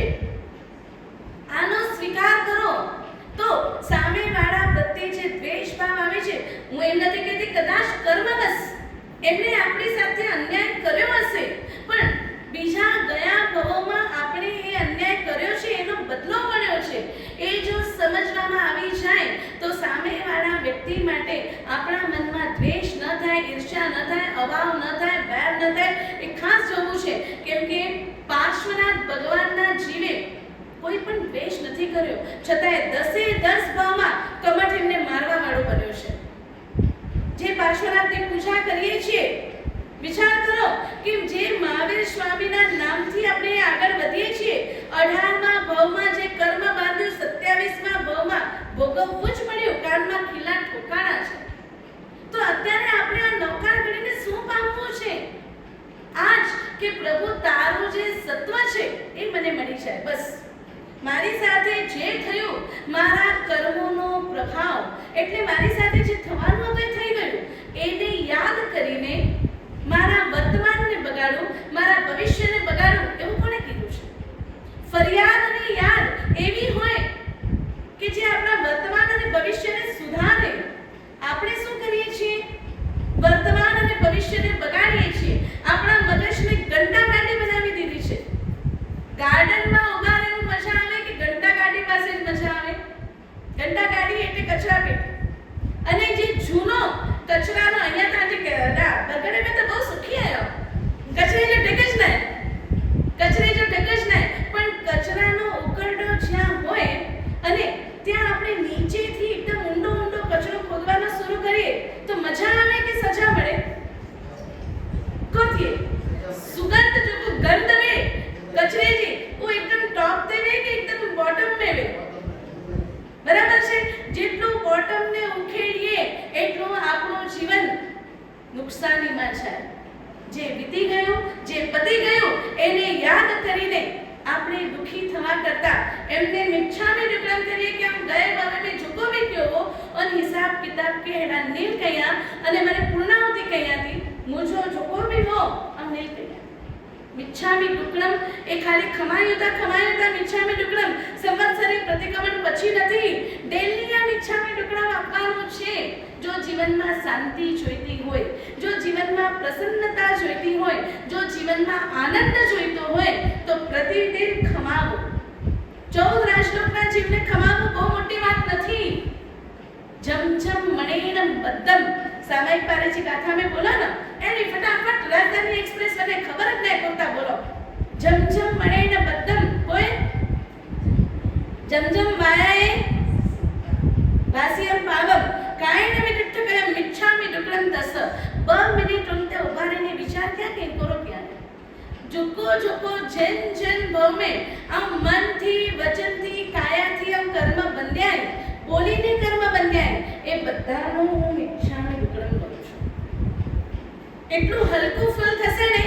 આનો સ્વીકાર કરો તો સામેવાળા પ્રત્યે જે દ્વેષ ભાવ આવે છે હું એમ નથી કહેતી કદાચ કર્મવશ એમણે આપણી સાથે અન્યાય કર્યો હશે પણ બીજા ગયા ભવોમાં આપણે એ અન્યાય કર્યો છે એનો બદલો મળ્યો છે એ જો સમજવામાં આવી જાય તો સામેવાળા વ્યક્તિ માટે આપણા મનમાં દ્વેષ ન થાય ઈર્ષ્યા ન થાય અભાવ ન થાય વૈર ન થાય એ ખાસ જોવું છે કેમ કે પાર્શ્વનાથ ભગવાનના જીવે કોઈ પણ દ્વેષ નથી કર્યો, છતાંય 10 ભાવમાં કમઠ એમને મારવા વાળો બન્યો છે. જે પાર્શ્વનાથની પૂજા કરીએ છીએ, વિચાર કરો કે જે મહાવીર સ્વામીના નામથી આપણે આગળ વધીએ છીએ, 18મા ભાવમાં જે કર્મ બાંધ્યું 27મા ભાવમાં ભોગવવું જ પડ્યું, કાનમાં ખીલા ઠોકાણા છે. તો અત્યારે આપણે આ નૌકાર ગણીને શું પામવું છે? આજ કે પ્રભુ તારું જે સત્વ છે એ મને મળી જાય. બસ મારી સાથે જે થયું, મારા કર્મોનો પ્રભાવ, એટલે મારી સાથે જે થવાનું હતું એ થઈ ગયું, એને યાદ કરીને મારા વર્તમાનને બગાડું, મારા ભવિષ્યને બગાડું, એવું કોણે કીધું છે? ફરિયાદ અને યાદ એવી હોય કે જે આપણા વર્તમાન અને ભવિષ્યને સુધારે. આપણે શું કરીએ છીએ? વર્તમાન અને ભવિષ્યને બગાડીએ છીએ. આપણા મગજને ઘંટાગાડી બનાવી દીધી છે. ગાર્ડનમાં ઉભા રહેવું મજા આવે કે ઘંટાગાડી પાસે જ મજા આવે? ઘંટાગાડી એટલે કચરાપેટી. અને જે જૂનો કચરાનો અહીંયા તાજી બગડે મેં તો બહુ સુખી આવ્યો, કચરે જો ઢેક જ નહીં, કચરે જો ઢેક જ નહીં. પણ કચરાનો ઉકરડો જ્યાં હોય અને ત્યાં આપણે નીચેથી એકદમ ઊંડો કચરો ખોદવાનો શરૂ કરીએ તો મજા આવે કે સજા મળે? કોથી સુગંધ જો गंध में कचरे जी वो एकदम टॉप पे वे कि एकदम बॉटम में वे बराबर છે. જેટલું બોટમ ને ઉખેડીએ એટલું આપણું જીવન નુકસાનીમાં જાય. જે વીતી ગયું, જે પતી ગયું, એને યાદ કરીને આપણે દુખી થવા કરતા એમને મિચ્છામી દુક્કડમ કરીએ કે हम गए बाबा में झुको भी क्यों हो और हिसाब किताब के हेडा नील कया અને મને પૂર્ણાવતી કયાથી મુજો झुको भी हो हम नील कया. મિચ્છામી દુક્કડમ એ ખાલી ખમાયુતા મિચ્છામી દુક્કડમ સંવત્સરી પ્રતિક્રમણ પછી નથી. ડેલી આ મિચ્છામી દુક્કડમ આપવાનું છે. જો જીવનમાં શાંતિ જોઈતી હોય, જો જીવનમાં પ્રસન્નતા જોઈતી હોય, જો જીવનમાં આનંદ જોઈતો હોય તો પ્રતિદિન ખમાવો. 14 રાજલોકના જીવને ખમાવવું બહુ મોટી વાત નથી. જમ જમ મણેનમ બદ્દમ સામાયિક પારેજી ગાથા में बोला ना, એની ફટાફટ રાજધાની એક્સપ્રેસ મને ખબર જ નહીં કોતા બોલો. જમ જમ મણેન બદ્દમ કોઈ જમ જમ માયાએ વાસિયમ પાવમ કાયને વિદિત્ત કયમ મિચ્છામી દુક્કડમ દસ. 2 મિનિટ ઉનતે ઉભા રહીને વિચાર ક્યાં કે કરો ક્યાં झुको झुको जन जन भव में हम मन थी वचन थी काया थी हम कर्म बंध्याय, बोलीने कर्म बंध्याय, એ બધાનું હું મિચ્છામી દુક્કડમ કરું છું. એટલું હલકું ફળ થશે ને.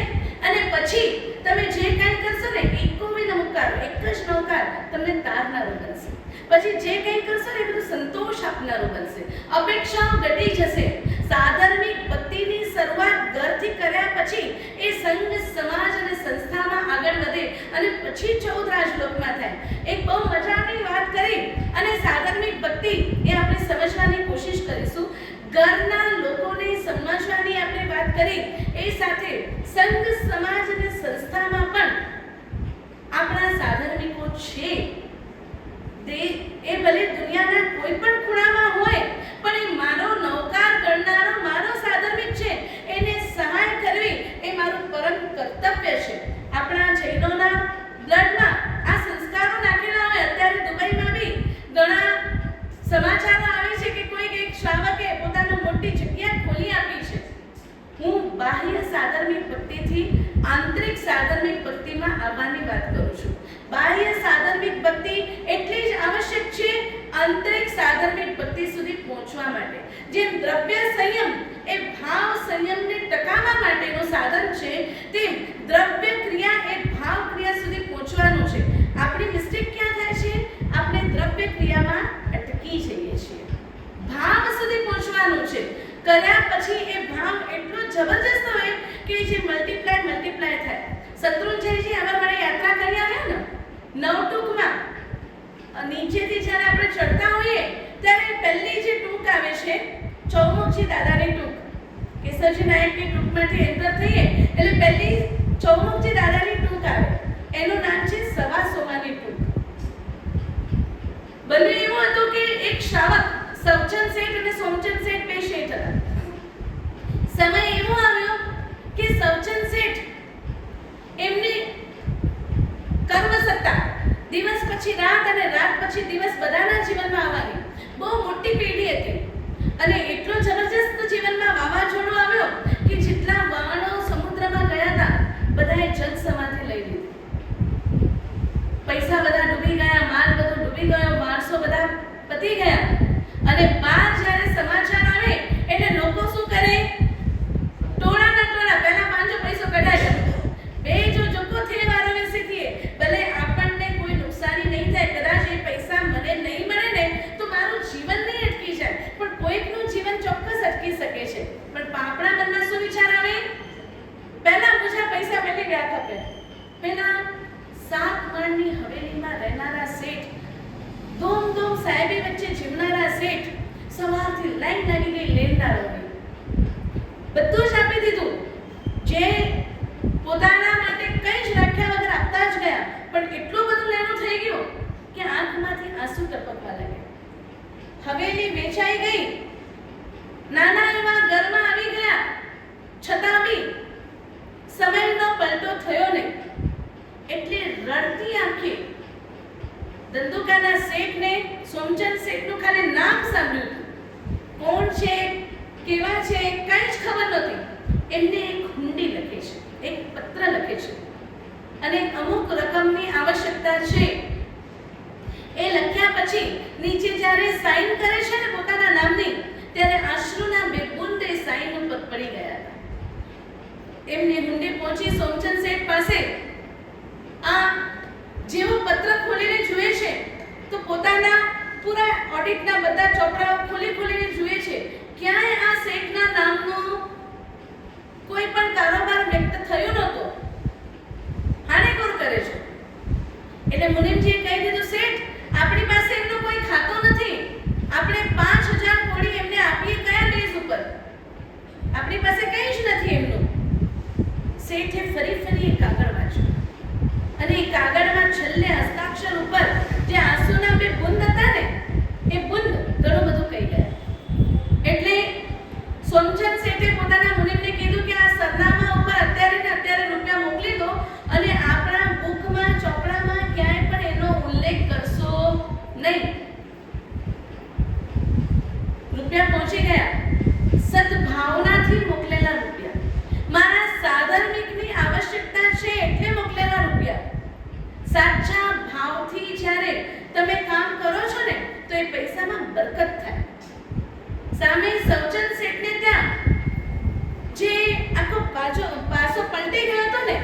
અને પછી તમે જે કંઈ કરશો ને એકોવિન નમકાર, એક જ નૌકાર તમને તારનારું બનશે. પછી જે કંઈ કરશો ને એ બધું સંતોષ આપનારું બનશે. અપેક્ષાઓ ઘટી જશે. સાધર્મિક ભક્તિની શરૂઆત ઘરથી કર્યા પછી એ સંઘ સમાજ અને સંસ્થામાં આગળ વધે અને પછી 14 રાજલોકમાં થાય. એક બહુ મજાની વાત કરી અને સાધર્મિક ભક્તિ એ આપણે સમજવાની કોશિશ કરીશું. ઘરના લોકોને સમજવાની આપણે વાત કરી, એ સાથે સંઘ સમાજ અને સંસ્થામાં પણ આપણા સાધર્મિકો છે. એ ભલે દુનિયાના કોઈ પણ ખૂણામાં હોય પણ એ મારો નૌકાર ગણનારો મારો સાધર્મિક છે. એને સહાય કરવી એ મારું પરમ કર્તવ્ય છે. આપણા જૈનોના બ્લડમાં આ સંસ્કારો નાખેલા હોય. અત્યારે દુબઈમાં બી ઘણા સમાચારો આવે છે કે કોઈ એક શ્રાવકે પોતાની મોટી જગ્યા ખોલી આપી છે. હું બાહ્ય સાધર્મિક ભક્તિથી આંતરિક સાધર્મિક ભક્તિમાં આવવાની વાત કરું છું. બાહ્ય સાધર્મિક ભક્તિ એટલી જ આવશ્યક છે આંતરિક સાધર્મિક ભક્તિ સુધી પહોંચવા માટે. જેમ દ્રવ્ય સંયમ એ ભાવ સંયમને ટકાવવા માટેનું સાધન છે, તેમ દ્રવ્ય ક્રિયા એ ભાવ ક્રિયા સુધી પહોંચવાનું છે. આપણી મિસ્ટેક ક્યાં થાય છે? આપણે દ્રવ્ય ક્રિયામાં અટકી જઈએ છીએ. ભાવ સુધી પહોંચવાનું છે. કર્યા પછી એ ભાવ એટલો જબરજસ્ત હોય કે જે મલ્ટીપ્લાય થાય. શત્રુંજયજી અમારા માટે યાત્રા કરી આવ્યા ને, નવટૂકમાં નીચેથી જ્યારે આપણે ચડતા હોઈએ ત્યારે પહેલી જે ટૂંક આવે છે ચૌમુખજી દાદાની ટૂંક. કેશવજી નાયકની ટૂંકમાંથી એન્ટર થઈએ એટલે પહેલી ચૌમુખજી દાદાની ટૂંક આવે. એનું નામ છે સવા સોમાની ટૂંક. બને એવું હતું કે એક શ્રાવક સવચંદ શેઠ અને સોમચંદ શેઠ બે શેઠ હતા. સમય એવો આવ્યો કે સવચંદ શેઠ એમની કર્મ સત્તા દિવસ પછી રાત અને રાત પછી દિવસ બધાના જીવનમાં આવવાની બહુ મોટી પેઢી હતી. અને એટલો જબરજસ્ત જીવનમાં વાવાઝોડું આવ્યો કે જેટલા વાહનો સમુદ્રમાં ગયા હતા બધાએ જલ સમાધિ લઈ લીધી. પૈસા બધા ડૂબી ગયા, માલ બધો ડૂબી ગયો, માણસો બધા પતી ગયા. અને બહાર જ્યારે સમાચાર આવે એટલે લોકો શું કરે? ટોળાના ટોળા પહેલા પાંચો પૈસો કઢાય. બે જો જોકો થે વારાણસી થીએ, ભલે આપણને કોઈ નુકસાની નહીં થાય, કદાચ એ પૈસા મને નહીં મળે ને તો મારું જીવન નહીં અટકી જાય, પણ કોઈકનું જીવન ચોક્કસ અટકી શકે છે. પણ આપણા મનમાં શું વિચાર આવે? પહેલા મુજા પૈસા પેલી વ્યાખ આપે. પેલા 7 માળની હવેલીમાં રહેનારા શેઠ, ધૂમ સાહેબી વચ્ચે જીવનારા શેઠ, સવારથી લાઈન લાગી ગઈ લેણદારોની, બધું જ આપી દીધું. જે પોતાના માટે કંઈ જ રાખ્યા વગર આપતા જ ગયા, પણ એટલું બધું લેણું થઈ ગયું કે આંખમાંથી આંસુ ટપકવા લાગ્યા. હવેલી વેચાઈ ગઈ, નાના એવા ઘરમાં આવી ગયા, છતાં બી સમયનો પલટો થયો નહીં. એટલે રડતી આંખે ધંધુકાના શેઠને, સોમચંદ શેઠનું ખાલી નામ સાંભળ્યું હતું. કોણ છે, કેવા છે, કંઈ જ ખબર નહોતી. એમને એક હુંડી લખે છે, એક પત્ર લખે છે અને અમુક રકમની આવશ્યકતા છે. એ લખ્યા પછી નીચે જ્યારે સાઈન કરે છે ને પોતાના નામની, ત્યારે આશ્રુના બે બુંદે સાઈન ઉપર પડી ગયા હતા. એમની હુંડી પહોંચી સોમચંદ શેઠ પાસે. આ જેવો પત્ર ખોલીને જુએ છે તો પોતાના પૂરા ઓડિટના બધા ચોપડાઓ ખોલીને જુએ છે. ક્યાંય આ શેઠના નામનો કોઈ પણ કારોબાર વ્યક્ત થયો નહોતો. હાનેકોર કરે છે. એટલે મુનિમજીએ કહી દીધું, શેઠ આપણી પાસે એમનો કોઈ ખાતો નથી, આપણે 5000 કોડી એમને આપીએ કયા બેઝ ઉપર? આપણી પાસે કંઈ જ નથી એમનું. શેઠે ફરી એક કાગળ વાંચ્યો અને એ કાગળમાં છેલ્લે હસ્તાક્ષર ઉપર જે આંસુના બે બુંદ હતા ને, એ બુંદ ઘણું બધું કહી ગયા. એટલે સોમચંદ શેઠે પોતાના મુનિમને કીધું કે આ સરનામા ઉપર અત્યારે ને અત્યારે રૂપિયા મોકલી દો અને આપણા બુકમાં ચોપડામાં ક્યાંય પણ એનો ઉલ્લેખ કરશો નહીં. રૂપિયા પહોંચી ગયા. સદભાવનાથી મોકલેલા રૂપિયા, મારા સાધર્મિકની આવશ્યકતા છે એટલે મોકલેલા રૂપિયા. સાચા ભાવથી જ્યારે તમે કામ કરો છો ને તો એ પૈસામાં બરકત થાય. સામે સૌચંદ શેઠને ત્યાં જે આખો પાસો પલટી ગયો હતો ને,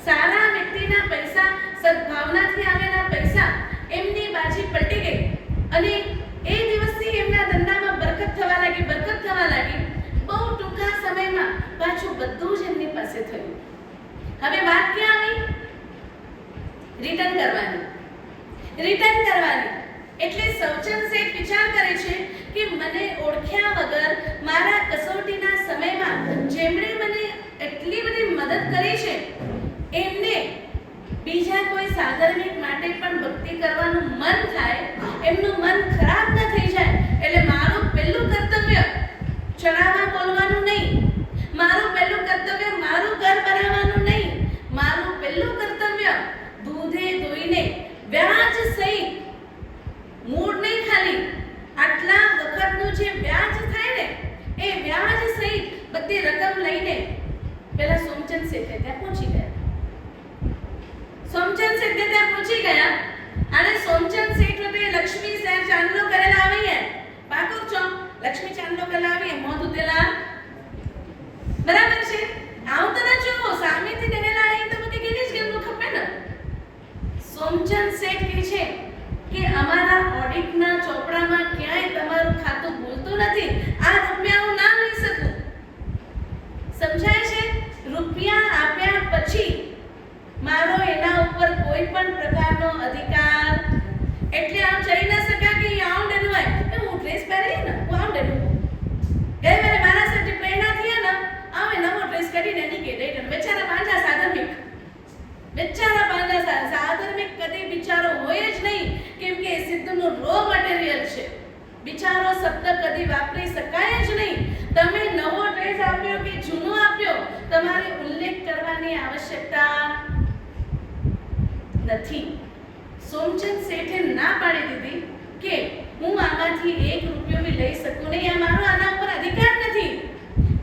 સારા વ્યક્તિના પૈસા, સદભાવનાથી આવેલા પૈસા, એમની બાજી પલટી ગઈ અને એ દિવસથી એમના ધંધામાં બરકત થવા લાગી. બહુ ટૂંકા સમયમાં પાછું બધું જ એમની પાસે થયું. હવે વાત ક્યાં આવી? રિટર્ન કરવાની. એટલે સૌચંદ શેઠ વિચાર કરે છે કે મને ઓળખ્યા વગર મારા કસોટીના સમયમાં જેમણે મને એટલી બધી મદદ કરી છે એમને બીજા કોઈ સાધર્મિક માટે પણ ભક્તિ કરવાનું મન થાય, એમનું મન ખરાબ ન થઈ જાય. એટલે મારું પહેલું કર્તવ્ય ચડાવવા બોલવાનું નહીં, મારું પહેલું કર્તવ્ય મારું ઘર બનાવવાનું નહીં, મારું પહેલું કર્તવ્ય દૂધે ધોઈને વ્યાજ સહિત, મૂળ નહીં ખાલી, આટલા વખતનું જે વ્યાજ થાય ને એ વ્યાજ સહિત બધી રકમ લઈને પહેલા સોમચંદ શેઠે ત્યાં પહોંચી ગયા. અને સોમચંદ શેઠ રૂપે લક્ષ્મી સર ચાંદલો કરેલા આવી હે, પાકો છો લક્ષ્મી ચાંદલો કરેલા આવી હે, મોં ધોતેલા બરાબર છે. આવું તો ના જોવો, સામેથી કરેલા આવી તો મને કેટલી જ ગમતું ખપે ને. સોમચંદ શેઠ કહે છે કે અમારા ઓડિટના ચોપડામાં ક્યાંય તમારું ખાતું ભૂલતું નથી, આ રૂપિયા હું ના લઈ શકું. સમજાય છે? રૂપિયા આપ્યા પછી મારો એના ઉપર કોઈ પણ પ્રકારનો અધિકાર, એટલે આમ જઈ ન શકા કે આઉં ડેનું હોય હું ડ્રેસ પહેરી ને હું આઉં ડેનું ગઈ મને મારા સાથે પ્રેરણા થયા ને આવે નવો ડ્રેસ કરીને નીકળી રહી. બેચારા પાંજા સાધર્મિક કદી બિચારો હોય જ નહીં, કેમ કે સિદ્ધનું રો મટીરિયલ છે. બિચારો શબ્દ કદી વાપરી શકાય જ નહીં. તમે નવો ડ્રેસ આપ્યો કે જૂનો આપ્યો, તમારે ઉલ્લેખ કરવાની આવશ્યકતા નથી. સોમચંદ શેઠે ના પાડી દીધી કે હું આમાંથી 1 રૂપિયો બી લઈ શકું નહીં, આ મારો આના ઉપર અધિકાર નથી.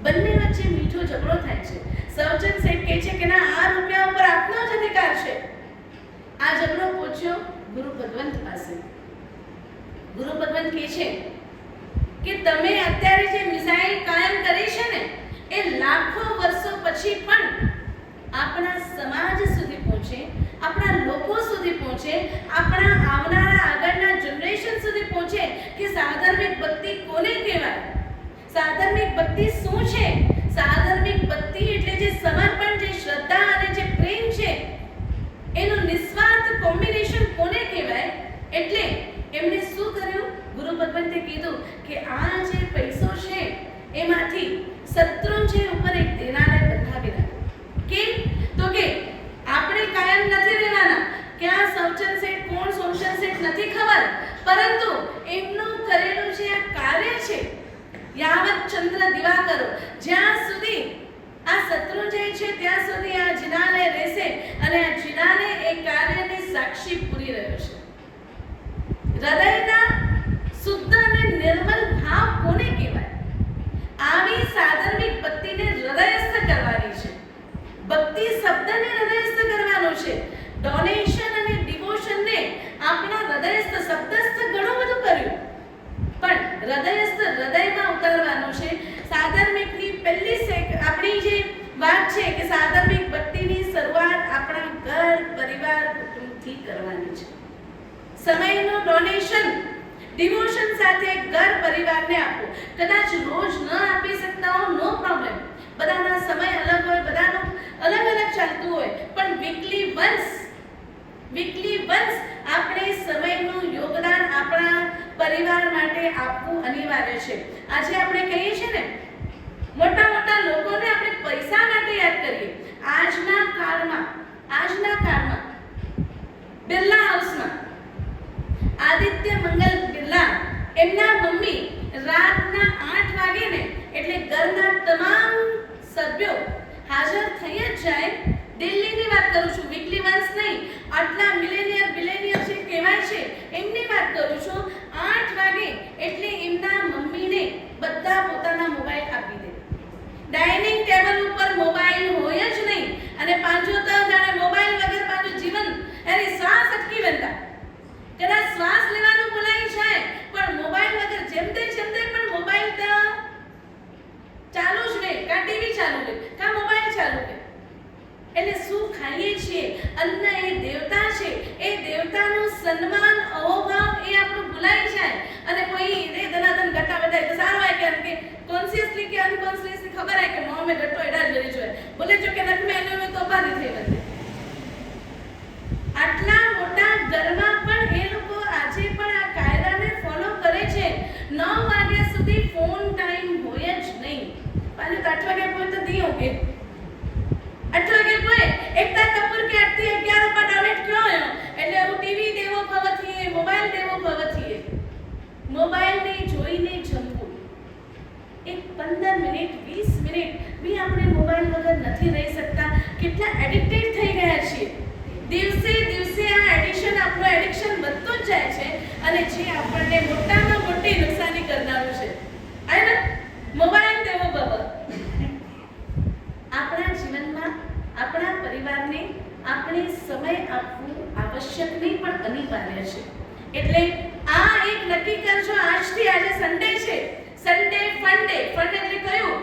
બંને વચ્ચે મીઠો ઝઘડો થાય છે. સોમચંદ શેઠ કહે છે કે ના, આ રૂપિયા ઉપર આપનો જ અધિકાર છે. આ ઝઘડો પહોંચ્યો ગુરુ ભગવંત પાસે. ગુરુ ભગવંત કહે છે કે તમે અત્યારે જે મિસાઇલ કાયમ કરી છે ને, એ લાખો વર્ષો પછી પણ આપણા સમાજ સુધી પહોંચે, આપણા લોકો સુધી પહોંચે, આપણા આવનારા આગળના જનરેશન સુધી પહોંચે કે સાધર્મિક ભક્તિ કોને કહેવાય, સાધર્મિક ભક્તિ શું છે, સાધર્મિક ભક્તિ એટલે જે સમર્પણ, જે શ્રદ્ધા અને જે પ્રેમ છે, એનું નિસ્વાર્થ કોમ્બિનેશન કોને કહેવાય. એટલે એમણે શું કર્યું? ગુરુ ભગવંતે કીધું કે આ જે પૈસો છે એમાંથી શત્રુંજય ઉપર એક દેનાલય બંધાવી રાખો. કેમ? તો કે આપણે કાયમ નથી રહેવાના. ક્યાં સોમચંદ શેઠ કોણ, સોમચંદ શેઠ નથી ખબર, પરંતુ એમનું કરેલું જે આ કાર્ય છે, યાવત ચંદ્ર દિવાકરો, જ્યાં સુધી આ શત્રુંજય છે ત્યાં સુધી આ જિનાલય રહેશે અને આ જિનાલય એ કાર્યની સાક્ષી પૂરી રહ્યો છે. હૃદયના શુદ્ધ અને નિર્મલ ભાવ કોને કહેવાય? આવી સાધર્મિક ભક્તિને હૃદયસ્થ કરવાની છે. ભક્તિ શબ્દને હૃદયસ્થ કરવાનો છે. ડોનેશન અને ડિવોશનને આપણા હૃદયસ્થ શબ્દસ્થ ઘણું બધું કર્યું, પણ હૃદયસ્થ હૃદયમાં ઉતારવાનું છે. સાધર્મિકની પહેલી આપણી જે વાત છે કે સાધર્મિક ભક્તિની શરૂઆત આપણા ઘર, પરિવાર, કુટુંબથી કરવાની છે. સમયનું ડોનેશન, ડિવોશન સાથે ઘર પરિવારને આપો. કદાચ રોજ ન આપી શકતા હો, નો પ્રોબ્લેમ, બધાના સમય અલગ હોય, બધાનું અલગ અલગ ચાલતું હોય, પણ વીકલી વન્સ આપણે સમયનું યોગદાન આપણા પરિવાર માટે આપવું અનિવાર્ય છે. આજે આપણે કહીએ છીએ ને, મોટા મોટા લોકોને આપણે પૈસા માટે યાદ કરીએ. આજના કાળમાં બિરલા હાઉસમાં આદિત્ય મંગલ બિરલા, એમના મમ્મી રાતના 8 વાગે ને એટલે ઘરના તમામ સભ્યો હાજર થઈ જ જાય. દિલ્હીની વાત કરું છું, વીકલી વન્સ નહીં, આટલા બિલિયનિયર જે કહેવાય છે એમની વાત કરું છું. 8 વાગે એટલે એમના મમ્મીને બધા પોતાના મોબાઈલ આપી દે. ડાઇનિંગ ટેબલ ઉપર મોબાઈલ હોય જ નહીં, અને પાંચો તો જાણે મોબાઈલ વગર પાંચું જીવન, એની શ્વાસ અટકી વેંતા. કદાચ શ્વાસ લેવાનું ભૂલાઈ જાય, પણ મોબાઈલ વગર જેમતે પણ મોબાઈલ તો ચાલુ જ રહે, કાં ટીવી ચાલુ રહે, કાં મોબાઈલ ચાલુ રહે. એટલે શું ખાઈએ છીએ? અન્ન એ દેવતા છે. એ દેવતાનું સન્માન, અહોભાવ એ આપણું ભૂલાઈ જાય, અને કોઈ રે ધનાધન ઘટા બધાય તો સારું હોય કે કોન્શિયસલી કે અનકોન્શિયસલી ખબર હોય કે મોં મેં ઘટો એડા જ લેવી જોઈએ, બોલે જો કે નખ મેં એનો તો બારી થઈ બધે. આટલા મોટા ઘરમાં પણ એ લોકો આજે પણ આ કાયદાને ફોલો કરે છે. 9 વાગ્યા સુધી ફોન ટાઈમ હોય જ નહીં. પાછું 8 વાગ્યા કોઈ તો દી હોગે, 8 વાગ્યા કોઈ એકતા કપૂર કે 8 થી 11 પર ડોનેટ ક્યો આયો, એટલે હું ટીવી દેવો ભવથી, મોબાઈલ દેવો ભવથી. મોબાઈલને જોઈને જમવું. એક 15 મિનિટ 20 મિનિટ બી આપણે મોબાઈલ વગર નથી રહી શકતા. કેટલા એડિક્ટેડ થઈ ગયા છીએ. દિવસે આ એડિક્શન, આપણું એડિક્શન વધતું જ જાય છે, અને જે આપણને મોટામાં મોટી નુકસાની કરનારું છે. આય ને મોબાઈલ દેવો ભવ. આપણા જીવનમાં આપણા પરિવારને આપણે સમય આપવું આવશ્યક નહીં પણ અનિવાર્ય છે. એટલે આ એક નક્કી કરજો આજથી. આજે સન્ડે છે, સન્ડે ફન ડે. ફન એટલે કયું?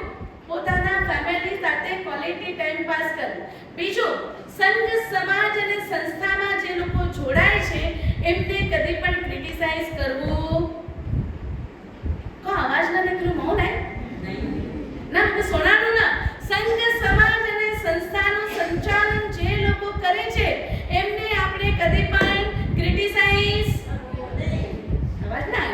પોતાના ફેમિલી સાથે ક્વોલિટી ટાઈમ પાસ કરવું. બીજું, સંઘ, સમાજ અને સંસ્થામાં જે લોકો જોડાય છે એમને કદી પણ ક્રિટિસાઇઝ કરવું. કો અવાજ ના નીકળ્યું, મૌન હે ના, તો સોનાનું ના. સંઘ, સમાજ અને સંસ્થાનું સંચાલન જે લોકો કરે છે એમને આપણે કદી પણ ક્રિટિસાઇઝ. અવાજ ના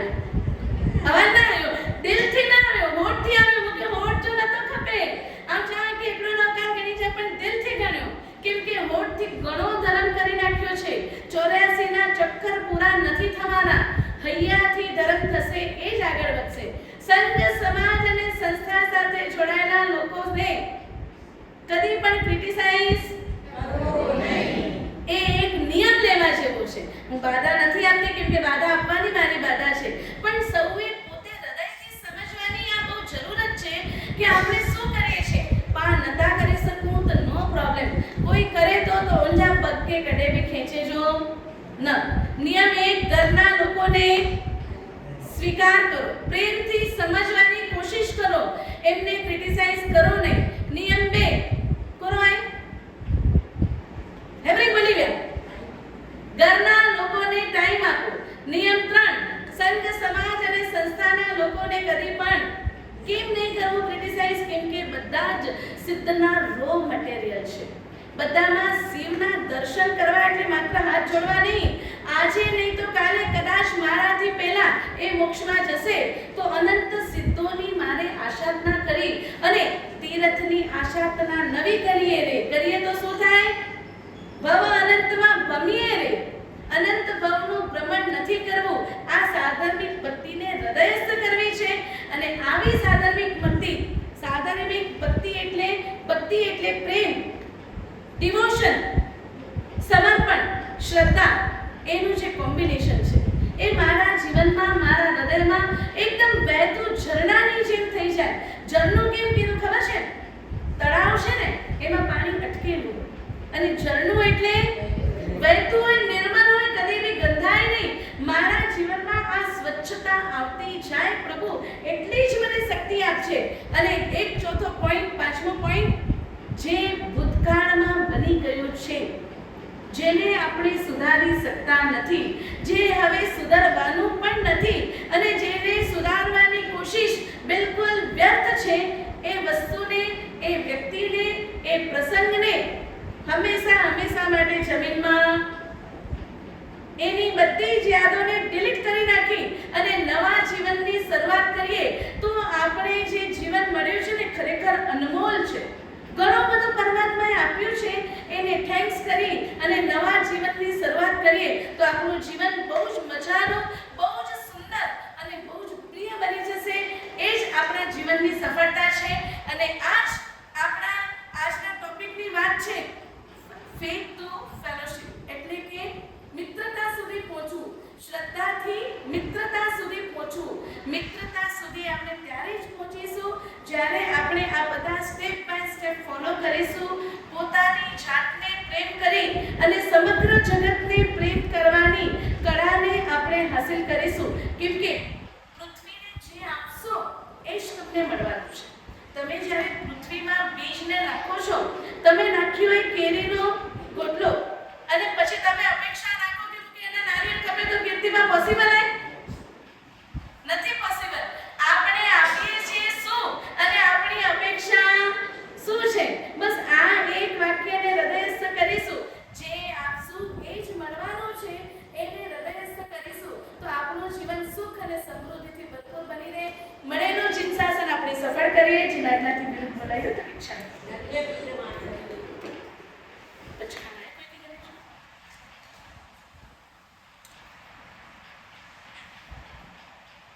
આવ્યો, દિલથી ના આવ્યો, હોઠથી આવ્યો. મુકે હોઠ જો નતો ખપે, આમ ચાહે કે એટલો નકાર ગણી જાય, પણ દિલથી ગણ્યો. કેમ કે હોઠથી ઘણો ધર્મ કરી નાખ્યો છે. 84 ના ચક્કર પૂરા નથી થવાના. હૈયાથી ધર્મ થશે, એ જ આગળ વધશે. સંઘ, સમાજ અને સંસ્થા સાથે જોડાયેલા લોકોને કદી પણ ક્રિટિસાઇઝ કરવો નહીં. એ એક નિયમ લેવા જેવો છે. હું બાધા નથી આપતી, કેમ કે બાધા આપવાની મારી બાધા છે, પણ સૌએ પોતે હૃદયથી સમજવાની આ બહુ જરૂરત છે કે આપણે શું કરીએ છીએ. પણ નતા કરી શકું તો નો પ્રોબ્લેમ, કોઈ કરે તો ઊંઝા પગ કે કડે બી ખેંચે જો ન. નિયમ 1, ઘરના લોકોને સ્વીકાર કરો, પ્રેમથી સમજવાની કોશિશ કરો, એમને ક્રિટિસાઇઝ કરો નહીં. નિયમ 2 કરો આય હેવરી બોલી ગયા, ઘરના લોકોને ટાઈમ આપો. નિયમ 3, સંઘ સમાજ અને સંસ્થાના લોકોને કદી પણ કેમ નહીં કરવું ક્રિટિસાઇઝ, કેમ કે બધા જ સિદ્ધના રો મટીરિયલ છે. બધામાં શિવના દર્શન કરવા એટલે માત્ર હાથ જોડવા નહીં, આજે નહીં તો કાલે કદાચ મારાથી પહેલા એ મોક્ષમાં જશે તો અનંત સિદ્ધોની મારે આશાધના કરી અને તીર્થની આશાધના નવી કરીએ તો શું થાય? ભવ અનંતમાં ભમીએ રે. અનંત ભવનું ભ્રમણ નથી કરવું, આ સાધર્મિક ભક્તિને હૃદયસ્થ કરવી છે. અને આવી સાધર્મિક ભક્તિ એટલે પ્રેમ, ડિવોશન, સમર્પણ, શ્રદ્ધા, એનું જે કોમ્બિનેશન છે એ મારા જીવનમાં, મારા હૃદયમાં એકદમ વહેતું ઝરણાની જેમ થઈ જાય. ઝરણું કેમ કીધું ખબર છે? તળાવ છે ને એમાં પાણી અટકેલું, અને ઝરણું એટલે વહેતું હોય, નિર્મળ હોય, કદી બી ગંધાય નહીં. મારા જીવનમાં આ સ્વચ્છતા આવતી જાય પ્રભુ, એટલી જ મને શક્તિ આપશે. અને એક ચોથો પોઈન્ટ, પાંચમો પોઈન્ટ, જે ભૂતકાળમાં બની ગયું છે, જેને આપણે સુધારી શકતા નથી, જે હવે સુધારવાનું પણ નથી અને જેને સુધારવાની કોશિશ બિલકુલ વ્યર્થ છે, એ વસ્તુને, એ વ્યક્તિને, એ પ્રસંગને હંમેશા માટે જમીનમાં એની બધી જ યાદોને ડિલીટ કરી નાખી અને નવા જીવનની શરૂઆત કરીએ તો આપણે જે જીવન મળ્યું છે ને ખરેખર અનમોલ છે. ઘણું બધું પરમાત્માએ આપ્યું છે, એને થેન્ક્સ કરી અને નવા જીવનની શરૂઆત કરીએ તો આપણું જીવન બહુ જ મજાનું, બહુ જ સુંદર અને બહુ જ પ્રિય બની જશે. એ જ આપણા જીવનની સફળતા છે. અને આ જ આપણા આજના ટોપિકની વાત છે, ફેથ ટુ ફેલોશિપ, એટલે કે મિત્રતા સુધી પહોંચવું, શ્રદ્ધાથી મિત્રતા સુધી પહોંચવું. મિત્રતા સુધી આપણે ત્યારે જ પહોંચીશું જ્યારે આપણે આ બધા સ્ટેપ બાય સ્ટેપ ફોલો કરીશું. પોતાની જાતને પ્રેમ કરી અને સમગ્ર જગતને પ્રેમ કરવાની કળાને આપણે હાસિલ કરીશું. કેમ કે પૃથ્વીને જે આપશો એ જ તમને મળવાનું છે. તમે જ્યારે પૃથ્વીમાં બીજને નાખો છો, તમે નાખ્યું હોય કેરીનો ગોટલો અને પછી તમે અપેક્ષા રાખો કે એના નારિયેળ કપે તો કીર્તિમાં પોસિબલ નથી પોસિબલ. આપણે આપીએ છીએ શું અને આપણી અપેક્ષા શું છે? બસ આ એક વાક્યને હૃદયસ્થ કરીશું, જે આપશું એ જ મળવાનું છે, એને હૃદયસ્થ કરીશું તો આપણું જીવન સુખ અને સમૃદ્ધિથી ભરપૂર બની રહે. મળેલું ચિંતાસન આપણે સફળ કરીએ. જેનાથી વિરુદ્ધ બોલાયું તો ઈચ્છા